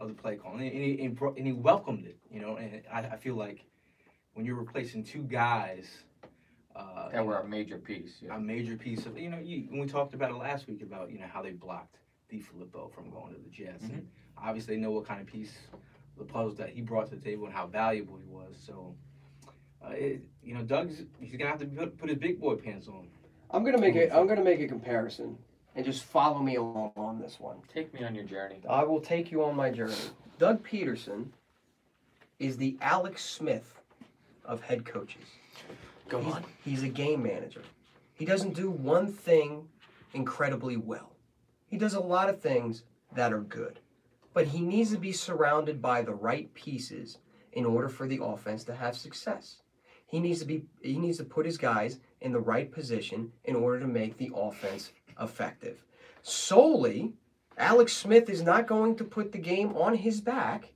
of the play call, and he welcomed it. You know, and I feel like when you're replacing two guys. That were a major piece. Yeah. A major piece of, when we talked about it last week about, how they blocked DiFilippo from going to the Jets. And obviously they know what kind of piece of the puzzle that he brought to the table and how valuable he was. So, Doug's, he's going to have to put his big boy pants on. I'm going to make a comparison and just follow me along on this one. Take me on your journey. I will take you on my journey. Doug Peterson is the Alex Smith of head coaches. Go on. He's a game manager. He doesn't do one thing incredibly well. He does a lot of things that are good. But he needs to be surrounded by the right pieces in order for the offense to have success. He needs to put his guys in the right position in order to make the offense effective. Solely, Alex Smith is not going to put the game on his back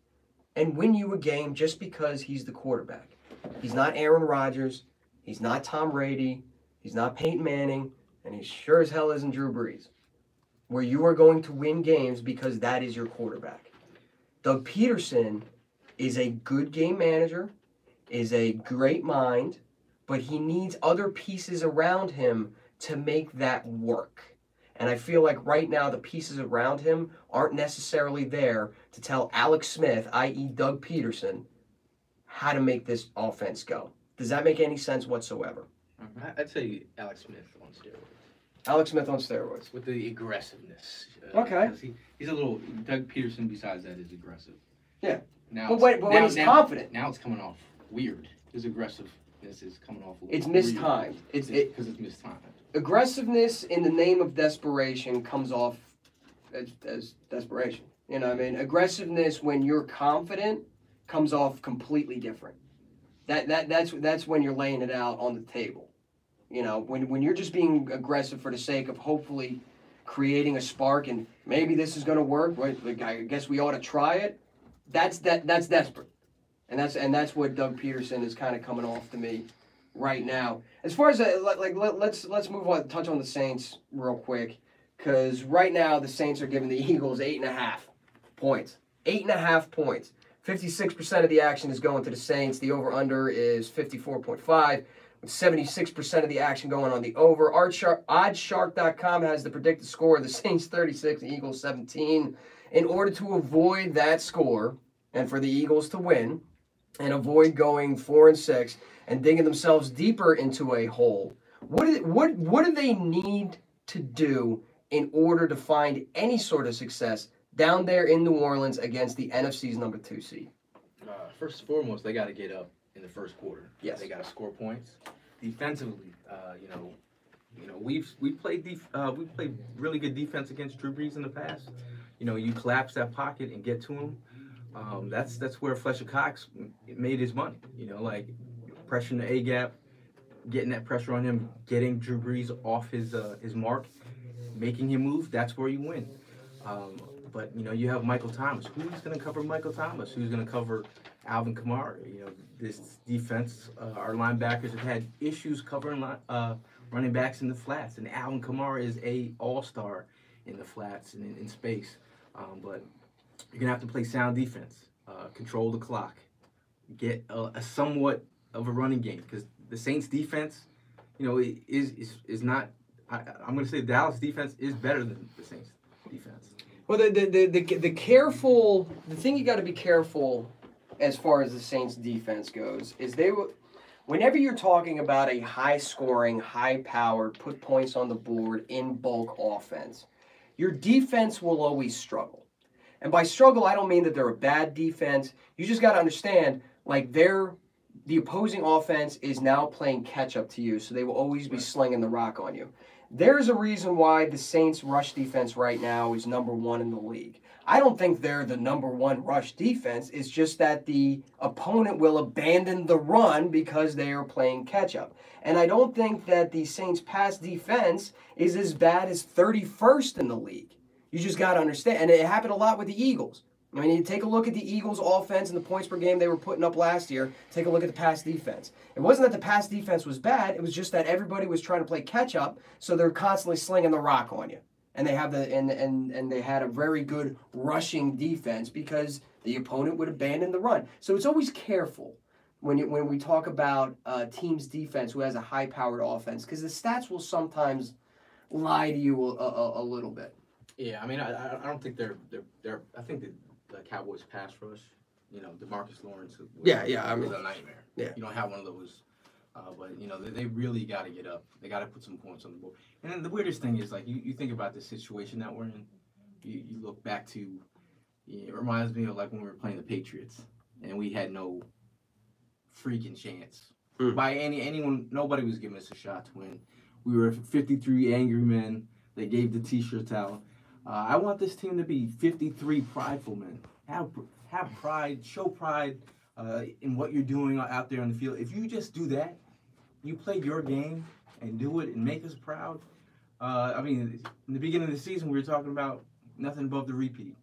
and win you a game just because he's the quarterback. He's not Aaron Rodgers. He's not Tom Brady, he's not Peyton Manning, and he sure as hell isn't Drew Brees, where you are going to win games because that is your quarterback. Doug Peterson is a good game manager, is a great mind, but he needs other pieces around him to make that work. And I feel like right now the pieces around him aren't necessarily there to tell Alex Smith, i.e. Doug Peterson, how to make this offense go. Does that make any sense whatsoever? I'd say Alex Smith on steroids. Alex Smith on steroids. With the aggressiveness. Okay. He's a little, Doug Peterson besides that is aggressive. Yeah. Now but when he's confident. Now it's coming off weird. His aggressiveness is coming off weird. It's mistimed. Because it's mistimed. Aggressiveness in the name of desperation comes off as desperation. You know what I mean? Aggressiveness when you're confident comes off completely different. That's when you're laying it out on the table. You know, when you're just being aggressive for the sake of hopefully creating a spark and maybe this is going to work. Right? Like, I guess we ought to try it. That's desperate, and that's what Doug Peterson is kind of coming off to me right now. As far as let's move on, touch on the Saints real quick, because right now the Saints are giving the Eagles 8.5 points. 8.5 points. 56% of the action is going to the Saints. The over-under is 54.5, with 76% of the action going on the over. Oddshark.com has the predicted score of the Saints 36, the Eagles 17. In order to avoid that score, and for the Eagles to win, and avoid going 4-6 and digging themselves deeper into a hole, what do they need to do in order to find any sort of success down there in New Orleans against the NFC's number 2 seed? First and foremost, they got to get up in the first quarter. Yes. They got to score points. Defensively, we've played really good defense against Drew Brees in the past. You collapse that pocket and get to him. That's where Fletcher Cox made his money. Like pressuring the A gap, getting that pressure on him, getting Drew Brees off his mark, making him move, that's where you win. But you have Michael Thomas. Who's going to cover Michael Thomas? Who's going to cover Alvin Kamara? This defense, our linebackers have had issues covering running backs in the flats, and Alvin Kamara is a all-star in the flats and in space. But you're going to have to play sound defense, control the clock, get a somewhat of a running game, because the Saints defense, is not. I'm going to say Dallas defense is better than the Saints defense. Well, the thing you got to be careful as far as the Saints defense goes is whenever you're talking about a high-scoring, high-powered, put points on the board in bulk offense, your defense will always struggle. And by struggle, I don't mean that they're a bad defense. You just got to understand, like, the opposing offense is now playing catch-up to you, so they will always be slinging the rock on you. There's a reason why the Saints' rush defense right now is #1 in the league. I don't think they're the #1 rush defense. It's just that the opponent will abandon the run because they are playing catch-up. And I don't think that the Saints' pass defense is as bad as 31st in the league. You just got to understand. And it happened a lot with the Eagles. I mean, you take a look at the Eagles' offense and the points per game they were putting up last year. Take a look at the pass defense. It wasn't that the pass defense was bad. It was just that everybody was trying to play catch-up, so they're constantly slinging the rock on you. And they have and they had a very good rushing defense because the opponent would abandon the run. So it's always careful when we talk about team's defense who has a high-powered offense, because the stats will sometimes lie to you a little bit. Yeah, I mean, I don't think they're. I think the Cowboys pass rush, DeMarcus Lawrence was a nightmare. Yeah. You don't have one of those. But they really got to get up. They got to put some points on the board. And then the weirdest thing is, like, you think about the situation that we're in. You look back to, it reminds me of like when we were playing the Patriots and we had no freaking chance by anyone. Nobody was giving us a shot to win. We were 53 angry men. They gave the T-shirts out. I want this team to be 53 prideful men. Have pride, show pride in what you're doing out there on the field. If you just do that, you play your game and do it and make us proud. I mean, in the beginning of the season, we were talking about nothing above the repeat.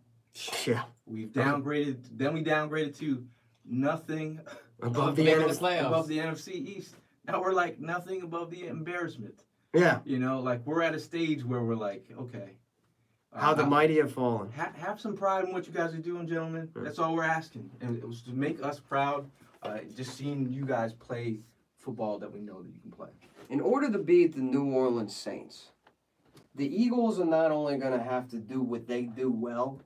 Yeah. We've downgraded. Then we downgraded to nothing above the NFC East. Now we're like nothing above the embarrassment. Yeah. Like we're at a stage where we're like, okay. How the mighty have fallen. Have some pride in what you guys are doing, gentlemen. That's all we're asking. And it was to make us proud, just seeing you guys play football that we know that you can play. In order to beat the New Orleans Saints, the Eagles are not only going to have to do what they do well,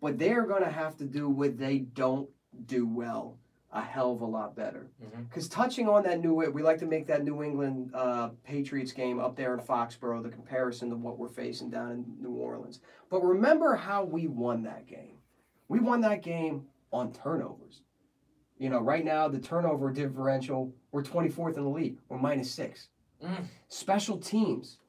but they're going to have to do what they don't do well a hell of a lot better. Because touching on that we like to make that New England Patriots game up there in Foxborough, the comparison to what we're facing down in New Orleans. But remember how we won that game. We won that game on turnovers. Right now, the turnover differential, we're 24th in the league. We're -6. Special teams.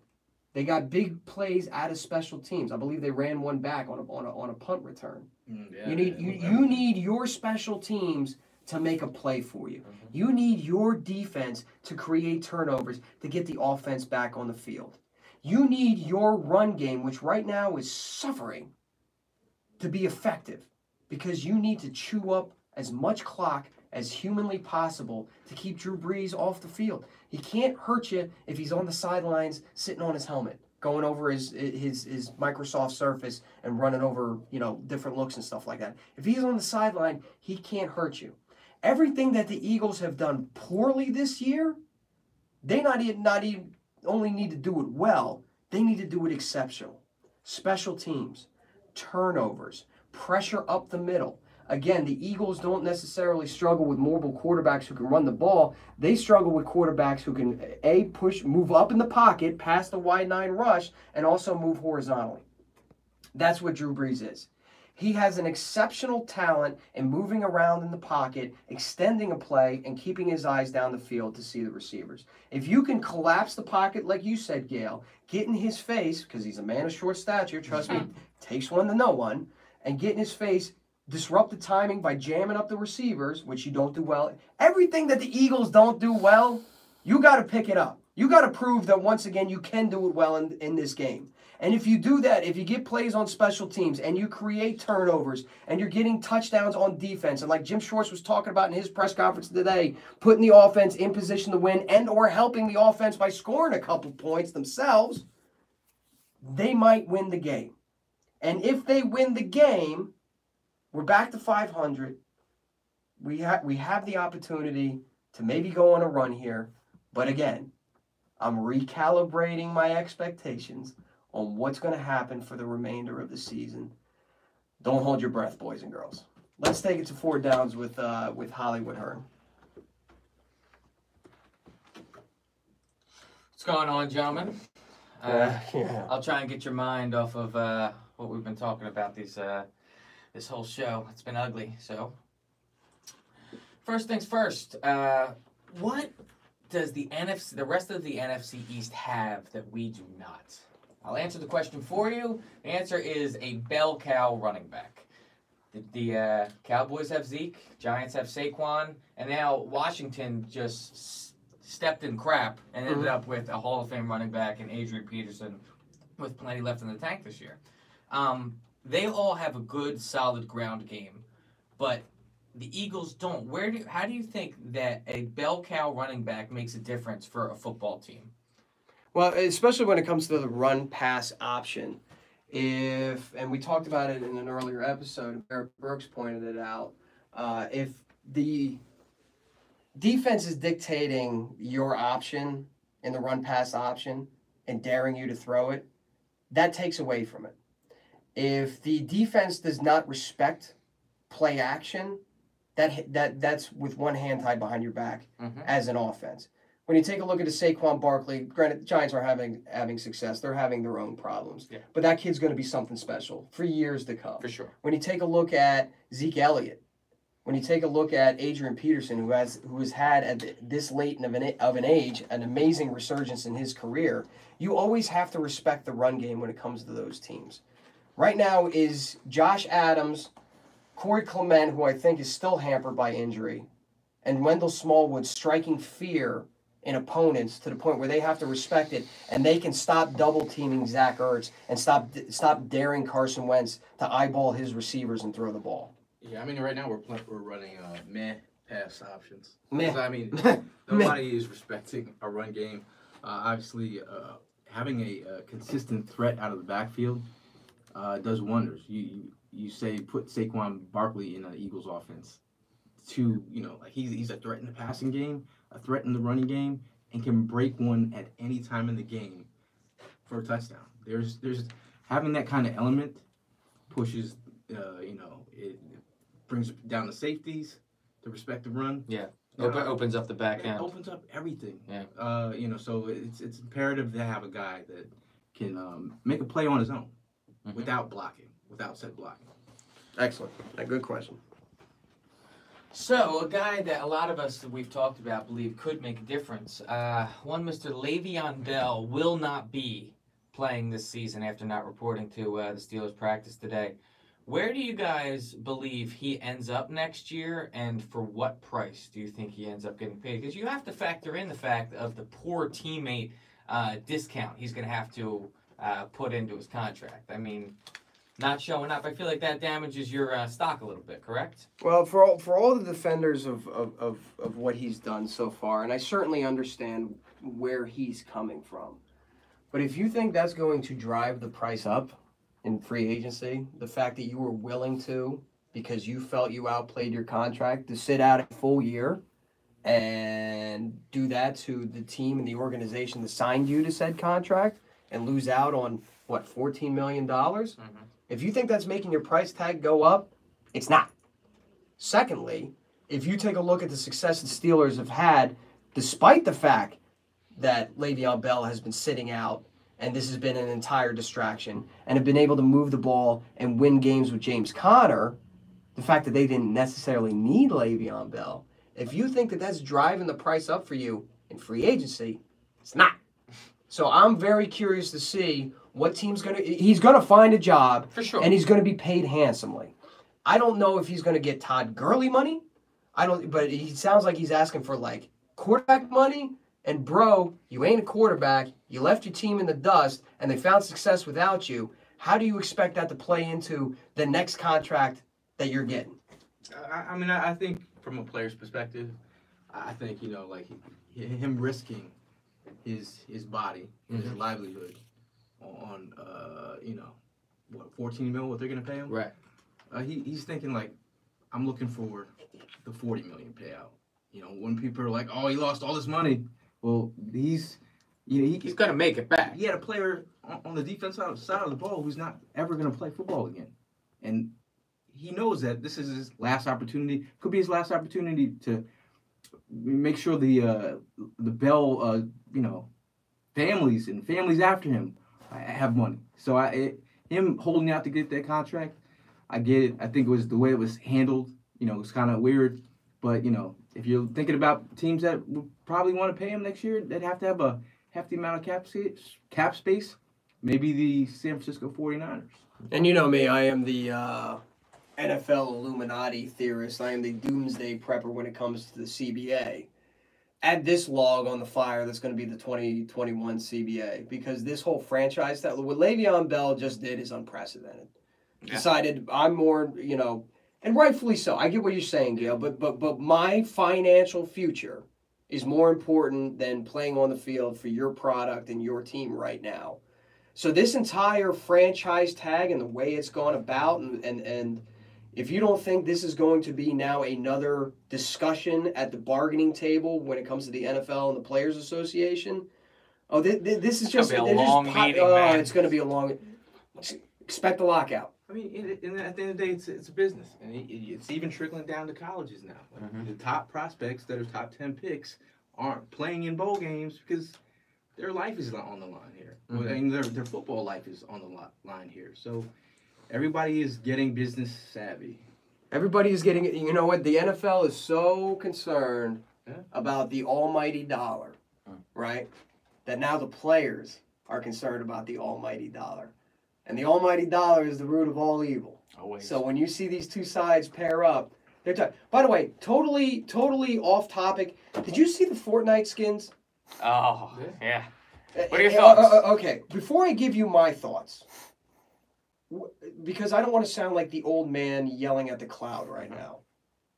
They got big plays out of special teams. I believe they ran one back on a punt return. Yeah, you need your special teams to make a play for you. You need your defense to create turnovers to get the offense back on the field. You need your run game, which right now is suffering, to be effective, because you need to chew up as much clock as humanly possible to keep Drew Brees off the field. He can't hurt you if he's on the sidelines sitting on his helmet, going over his Microsoft Surface and running over, different looks and stuff like that. If he's on the sideline, he can't hurt you. Everything that the Eagles have done poorly this year, they not even only need to do it well, they need to do it exceptional. Special teams, turnovers, pressure up the middle. Again, the Eagles don't necessarily struggle with mobile quarterbacks who can run the ball. They struggle with quarterbacks who can, move up in the pocket, past the wide 9 rush, and also move horizontally. That's what Drew Brees is. He has an exceptional talent in moving around in the pocket, extending a play, and keeping his eyes down the field to see the receivers. If you can collapse the pocket, like you said, Gail, get in his face, because he's a man of short stature, trust me, takes one to know one, and get in his face, disrupt the timing by jamming up the receivers, which you don't do well. Everything that the Eagles don't do well, you got to pick it up. You got to prove that, once again, you can do it well in this game. And if you do that, if you get plays on special teams and you create turnovers and you're getting touchdowns on defense, and like Jim Schwartz was talking about in his press conference today, putting the offense in position to win and or helping the offense by scoring a couple points themselves, they might win the game. And if they win the game, we're back to 500. We have the opportunity to maybe go on a run here. But again, I'm recalibrating my expectations on what's going to happen for the remainder of the season. Don't hold your breath, boys and girls. Let's take it to 4 downs with Hollywood Hearn. What's going on, gentlemen? Yeah. I'll try and get your mind off of what we've been talking about this whole show. It's been ugly. So, first things first. What does the rest of the NFC East have that we do not? I'll answer the question for you. The answer is a bell cow running back. The Cowboys have Zeke, Giants have Saquon, and now Washington just stepped in crap and ended up with a Hall of Fame running back and Adrian Peterson with plenty left in the tank this year. They all have a good, solid ground game, but the Eagles don't. How do you think that a bell cow running back makes a difference for a football team? Well, especially when it comes to the run-pass option. And we talked about it in an earlier episode, Eric Brooks pointed it out, if the defense is dictating your option in the run-pass option and daring you to throw it, that takes away from it. If the defense does not respect play action, that's with one hand tied behind your back as an offense. When you take a look at the Saquon Barkley, granted, the Giants are having success. They're having their own problems. Yeah. But that kid's going to be something special for years to come. For sure. When you take a look at Zeke Elliott, when you take a look at Adrian Peterson, who has had at this late of an age an amazing resurgence in his career, you always have to respect the run game when it comes to those teams. Right now is Josh Adams, Corey Clement, who I think is still hampered by injury, and Wendell Smallwood striking fear in opponents to the point where they have to respect it, and they can stop double-teaming Zach Ertz and stop daring Carson Wentz to eyeball his receivers and throw the ball. Yeah, I mean, right now we're running meh pass options. Meh. I mean, nobody is respecting our run game. Obviously, having a consistent threat out of the backfield does wonders. You say put Saquon Barkley in an Eagles offense. He's a threat in the passing game, a threat in the running game, and can break one at any time in the game for a touchdown. There's having that kind of element pushes, it brings down the safeties to respect the run. Yeah, opens up the back end. It opens up everything. Yeah. So it's imperative to have a guy that can make a play on his own without blocking, without set blocking. Excellent. A good question. So, a guy that a lot of us that we've talked about believe could make a difference. One Mr. Le'Veon Bell will not be playing this season after not reporting to the Steelers practice today. Where do you guys believe he ends up next year, and for what price do you think he ends up getting paid? Because you have to factor in the fact of the poor teammate discount he's going to have to put into his contract. I mean, not showing up, I feel like that damages your stock a little bit, correct? Well, for all the defenders of what he's done so far, and I certainly understand where he's coming from, but if you think that's going to drive the price up in free agency, the fact that you were willing to, because you felt you outplayed your contract, to sit out a full year and do that to the team and the organization that signed you to said contract and lose out on, what, $14 million? If you think that's making your price tag go up, it's not. Secondly, if you take a look at the success the Steelers have had, despite the fact that Le'Veon Bell has been sitting out, and this has been an entire distraction, and have been able to move the ball and win games with James Conner, the fact that they didn't necessarily need Le'Veon Bell, if you think that that's driving the price up for you in free agency, it's not. So I'm very curious to see what team's he's going to find a job, for sure, and he's going to be paid handsomely. I don't know if he's going to get Todd Gurley money. But he sounds like he's asking for like quarterback money, And bro, you ain't a quarterback. You left your team in the dust, and they found success without you. How do you expect that to play into the next contract that you're getting? I mean, I think from a player's perspective, I think, like him risking his body, his livelihood on, 14 mil, what they're going to pay him? Right. He's thinking, like, I'm looking for the 40 million payout. When people are like, oh, he lost all this money. Well, he's going to make it back. He had a player on the defensive side of the ball who's not ever going to play football again. And he knows that this is his last opportunity. Could be his last opportunity to make sure the Bell, families and families after him have money. So him holding out to get that contract, I get it. I think it was the way it was handled. It was kind of weird. But, if you're thinking about teams that would probably want to pay him next year, they'd have to have a hefty amount of cap space. Maybe the San Francisco 49ers. And you know me, I am the NFL Illuminati theorist. I am the doomsday prepper when it comes to the CBA. Add this log on the fire that's going to be the 2021 CBA, because this whole franchise, that what Le'Veon Bell just did is unprecedented. Yeah. Decided I'm more, and rightfully so. I get what you're saying, Gail, but my financial future is more important than playing on the field for your product and your team right now. So this entire franchise tag and the way it's gone about, and if you don't think this is going to be now another discussion at the bargaining table when it comes to the NFL and the Players Association, this is just a long meeting, man. It's going to be a long. Expect a lockout. I mean, at the end of the day, it's a business, and it's even trickling down to colleges now. Like the top prospects that are top 10 picks aren't playing in bowl games because their life is on the line here. And their football life is on the line here. So everybody is getting business savvy. Everybody is getting it. You know what? The NFL is so concerned about the almighty dollar, right? That now the players are concerned about the almighty dollar. And the almighty dollar is the root of all evil. Always. So when you see these two sides pair up, they're tough. By the way, totally off topic. Did you see the Fortnite skins? Oh, yeah. What are your thoughts? Okay, before I give you my thoughts, because I don't want to sound like the old man yelling at the cloud right now.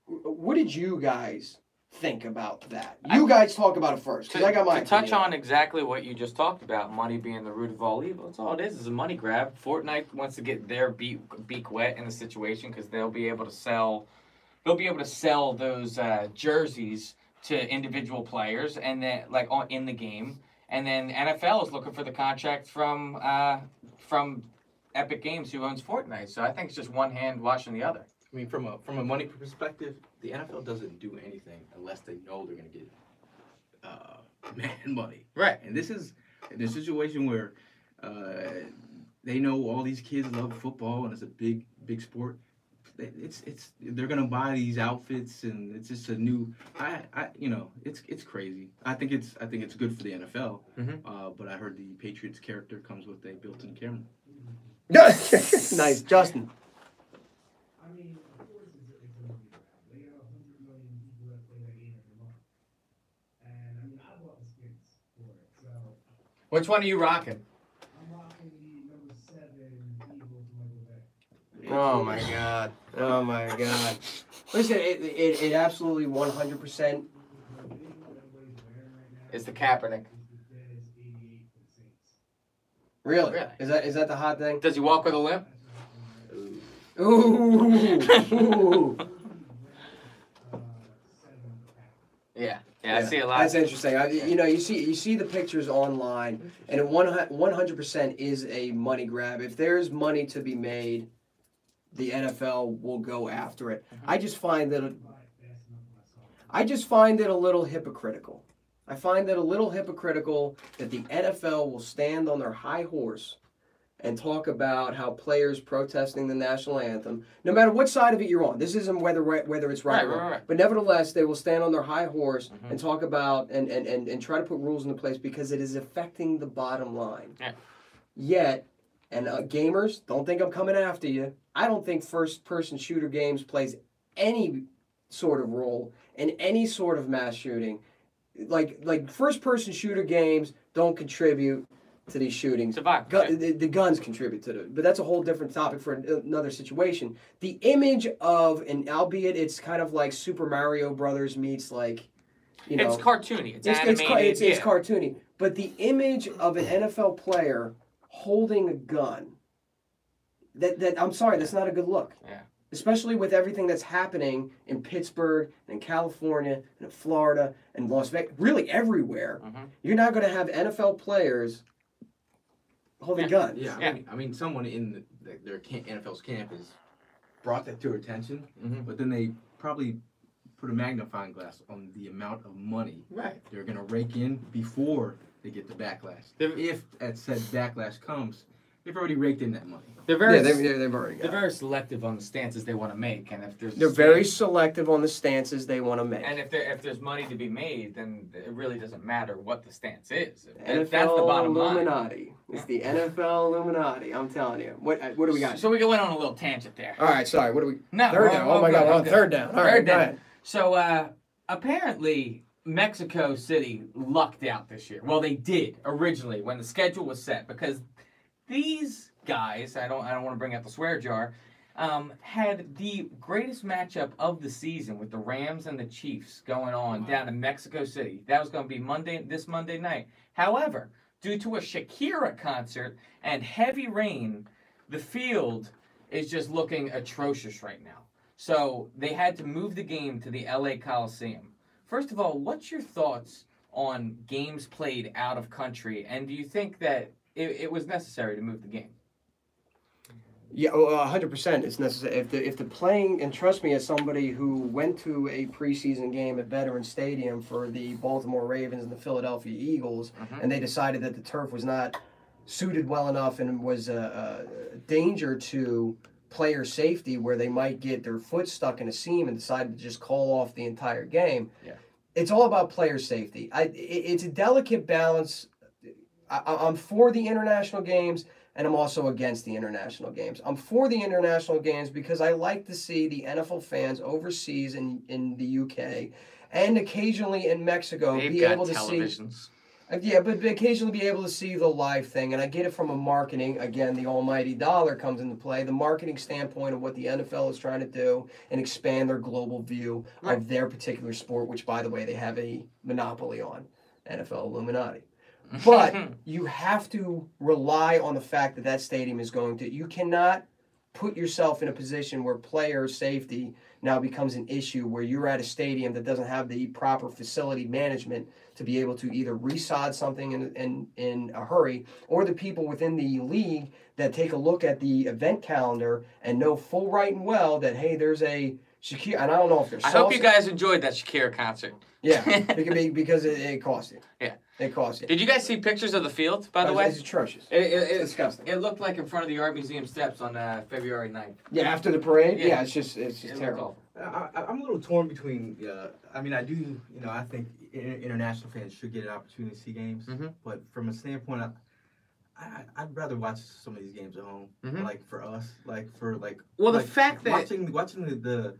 What did you guys think about that? You guys talk about it first, because I got my To touch on exactly what you just talked about, money being the root of all evil, that's all it is a money grab. Fortnite wants to get their beak wet in the situation because they'll be able to sell those jerseys to individual players, and then in the game. And then NFL is looking for the contract from Epic Games, who owns Fortnite. So I think it's just one hand washing the other. I mean, from a money perspective, the NFL doesn't do anything unless they know they're going to get man money. Right. And this is a situation where they know all these kids love football and it's a big sport. They're gonna buy these outfits and it's just a new. It's crazy. I think it's good for the NFL. But I heard the Patriots character comes with a built-in camera. Nice, Justin. I mean, of course it's a movie grab. They got 100 million people that play that game every month, and I mean I bought the skins for it. So Which one are you rocking? I'm rocking the number 7 Eagles Michael Vick. Oh my god. Oh my god. Listen, it absolutely 100%. It's the Kaepernick. Really? Is that the hot thing? Does he walk with a limp? Ooh. Yeah, I see a lot. That's interesting. You see the pictures online, and it 100% is a money grab. If there's money to be made, the NFL will go after it. I just find that a little hypocritical. I find that a little hypocritical that the NFL will stand on their high horse and talk about how players protesting the national anthem, no matter what side of it you're on. This isn't whether it's right or wrong. Right. But nevertheless, they will stand on their high horse and talk about and try to put rules into place because it is affecting the bottom line. Yeah. Yet, and gamers, don't think I'm coming after you. I don't think first-person shooter games plays any sort of role in any sort of mass shooting. like first person shooter games don't contribute to these shootings. The guns contribute to it, but that's a whole different topic for another situation. The image of, and albeit it's kind of like Super Mario Brothers meets like, you know, it's cartoony. It's animated. It's cartoony. But the image of an NFL player holding a gun, that I'm sorry, that's not a good look. Yeah. Especially with everything that's happening in Pittsburgh and California and Florida and Las Vegas, really everywhere. You're not going to have NFL players holding guns. Yeah, I mean, someone in their NFL's campus brought that to her attention, but then they probably put a magnifying glass on the amount of money they're going to rake in before they get the backlash. If that said backlash comes, they've already raked in that money. They're very, they've already got they're very selective on the stances they want to make, and if there's they're very selective on the stances they want to make. And if there's money to be made, then it really doesn't matter what the stance is. NFL That's the bottom Illuminati. line. It's the NFL Illuminati. I'm telling you. What do we got? So we went on a little tangent there. All right, sorry. What do we? No, third down. Oh my God, we're on third down. All right, go ahead. So apparently Mexico City lucked out this year. Well, they did originally when the schedule was set, because these guys, I don't want to bring out the swear jar, had the greatest matchup of the season with the Rams and the Chiefs going on down in Mexico City. That was going to be this Monday night. However, due to a Shakira concert and heavy rain, the field is just looking atrocious right now. So they had to move the game to the LA Coliseum. First of all, what's your thoughts on games played out of country, and do you think that it was necessary to move the game? Yeah, 100%. It's necessary. If the playing, and trust me, as somebody who went to a preseason game at Veterans Stadium for the Baltimore Ravens and the Philadelphia Eagles, and they decided that the turf was not suited well enough and was a danger to player safety, where they might get their foot stuck in a seam and decide to just call off the entire game. Yeah, it's all about player safety. It's a delicate balance. I'm for the international games, and I'm also against the international games. I'm for the international games because I like to see the NFL fans overseas in the UK and occasionally in Mexico be able to see. Yeah, but occasionally be able to see the live thing. And I get it from a marketing, again, the almighty dollar comes into play, the marketing standpoint of what the NFL is trying to do and expand their global view of their particular sport, which, by the way, they have a monopoly on, NFL Illuminati. But you have to rely on the fact that that stadium is going to, you cannot put yourself in a position where player safety now becomes an issue, where you're at a stadium that doesn't have the proper facility management to be able to either resod something in a hurry, or the people within the league that take a look at the event calendar and know full right and well that, hey, there's a Shakira, and I don't know if there's I hope you guys enjoyed that Shakira concert. Yeah, because it cost you. Yeah. It cost you. Did you guys see pictures of the field, by the way? It's atrocious. It's disgusting. It looked like in front of the Art Museum steps on February 9th. Yeah, after the parade? Yeah. It's just terrible. I'm a little torn between, I mean, I do, I think international fans should get an opportunity to see games. But from a standpoint, I'd rather watch some of these games at home. Like for us, Well, the fact that watching the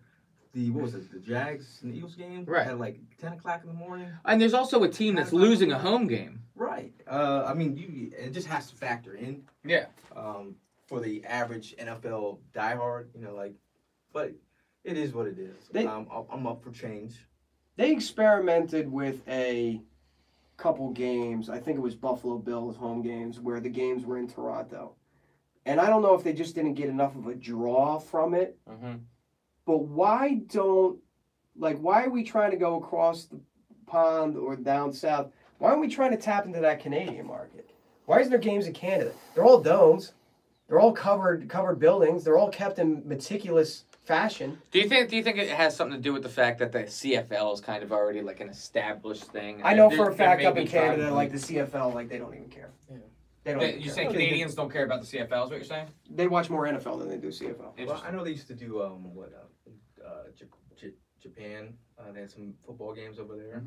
what was it, the Jags and the Eagles game at like 10 o'clock in the morning. And there's also a team that's losing a home game. Right. I mean, it just has to factor in. Yeah. For the average NFL diehard, but it is what it is. I'm up for change. They experimented with a couple games. I think it was Buffalo Bills home games where the games were in Toronto. And I don't know if they just didn't get enough of a draw from it. But why are we trying to go across the pond or down south? Why aren't we trying to tap into that Canadian market? Why isn't there games in Canada? They're all domes. They're all covered buildings. They're all kept in meticulous fashion. Do you think it has something to do with the fact that the CFL is kind of already like an established thing? I know for a fact up in Canada, like the CFL, like they don't even care. Yeah. You saying Canadians don't care about the CFL is what you're saying? They watch more NFL than they do CFL. Well, I know they used to do Japan. They had some football games over there,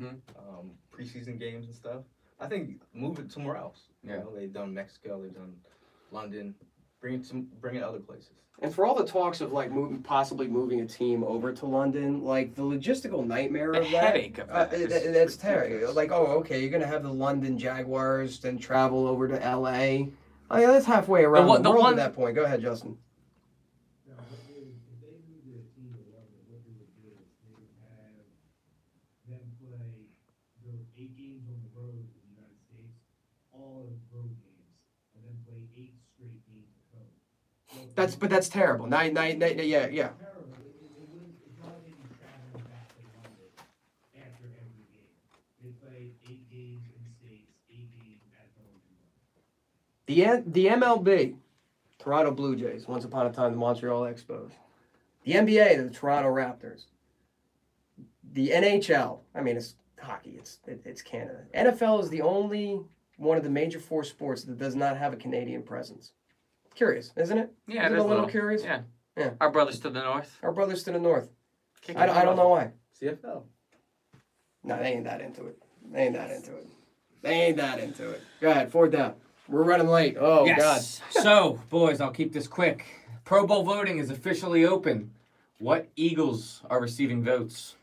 preseason games and stuff. I think move it somewhere else. They've done Mexico, they've done London. bring it other places. And for all the talks of like possibly moving a team over to London, like the logistical nightmare The of that, headache of that is that's terrible. ridiculous. Like, oh, okay, you're gonna have the London Jaguars, then travel over to LA. Oh yeah, that's halfway around the world at that point. Go ahead, Justin. Now, if they moved their team to London, what they would do is they would have them play those 8 games on the road in the United States, all as road games, and then play 8 straight games at home. But that's terrible. Yeah. Terrible. It's not like they'd be traveling back to London after every game. They play 8 games in the States, 8 games at home in London. The MLB, Toronto Blue Jays, once upon a time the Montreal Expos. The NBA, the Toronto Raptors. The NHL, I mean it's hockey, it's Canada. NFL is the only one of the major 4 sports that does not have a Canadian presence. Curious, isn't it? Yeah, Isn't it is a little curious? Yeah. Yeah. Our brothers to the north. Our brothers to the north. Kick I don't know why. CFL. No, they ain't that into it. They ain't that into it. Go ahead, 4th down. We're running late. Oh, Yes. So, boys, I'll keep this quick. Pro Bowl voting is officially open. What Eagles are receiving votes?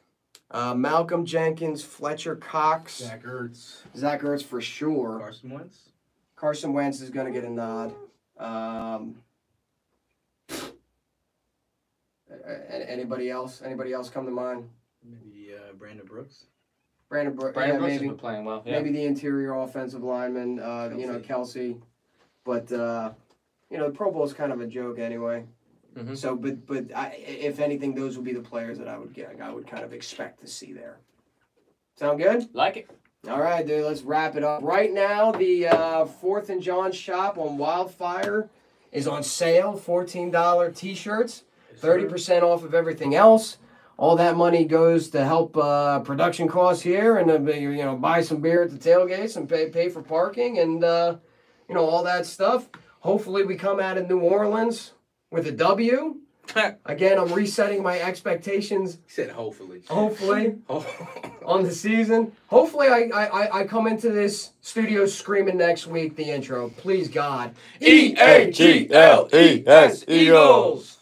God. Malcolm Jenkins, Fletcher Cox, Zach Ertz. Zach Ertz for sure. Carson Wentz. Carson Wentz is going to get a nod. Anybody else? Anybody else come to mind? Maybe Brandon Brooks. Brandon Brooks has been playing well. Yeah. Maybe the interior offensive lineman, Kelsey. But, the Pro Bowl is kind of a joke anyway. Mm-hmm. So, but if anything, those would be the players that I would kind of expect to see there. Sound good? Like it. All right, dude, let's wrap it up. Right now, the 4th and John shop on Wildfire is on sale, $14 T-shirts, 30% off of everything else. All that money goes to help production costs here and, buy some beer at the tailgates and pay for parking and, all that stuff. Hopefully we come out of New Orleans with a W. Again, I'm resetting my expectations. He said hopefully. Hopefully. On the season. Hopefully I come into this studio screaming next week the intro. Please, God. E-A-G-L-E-S, Eagles.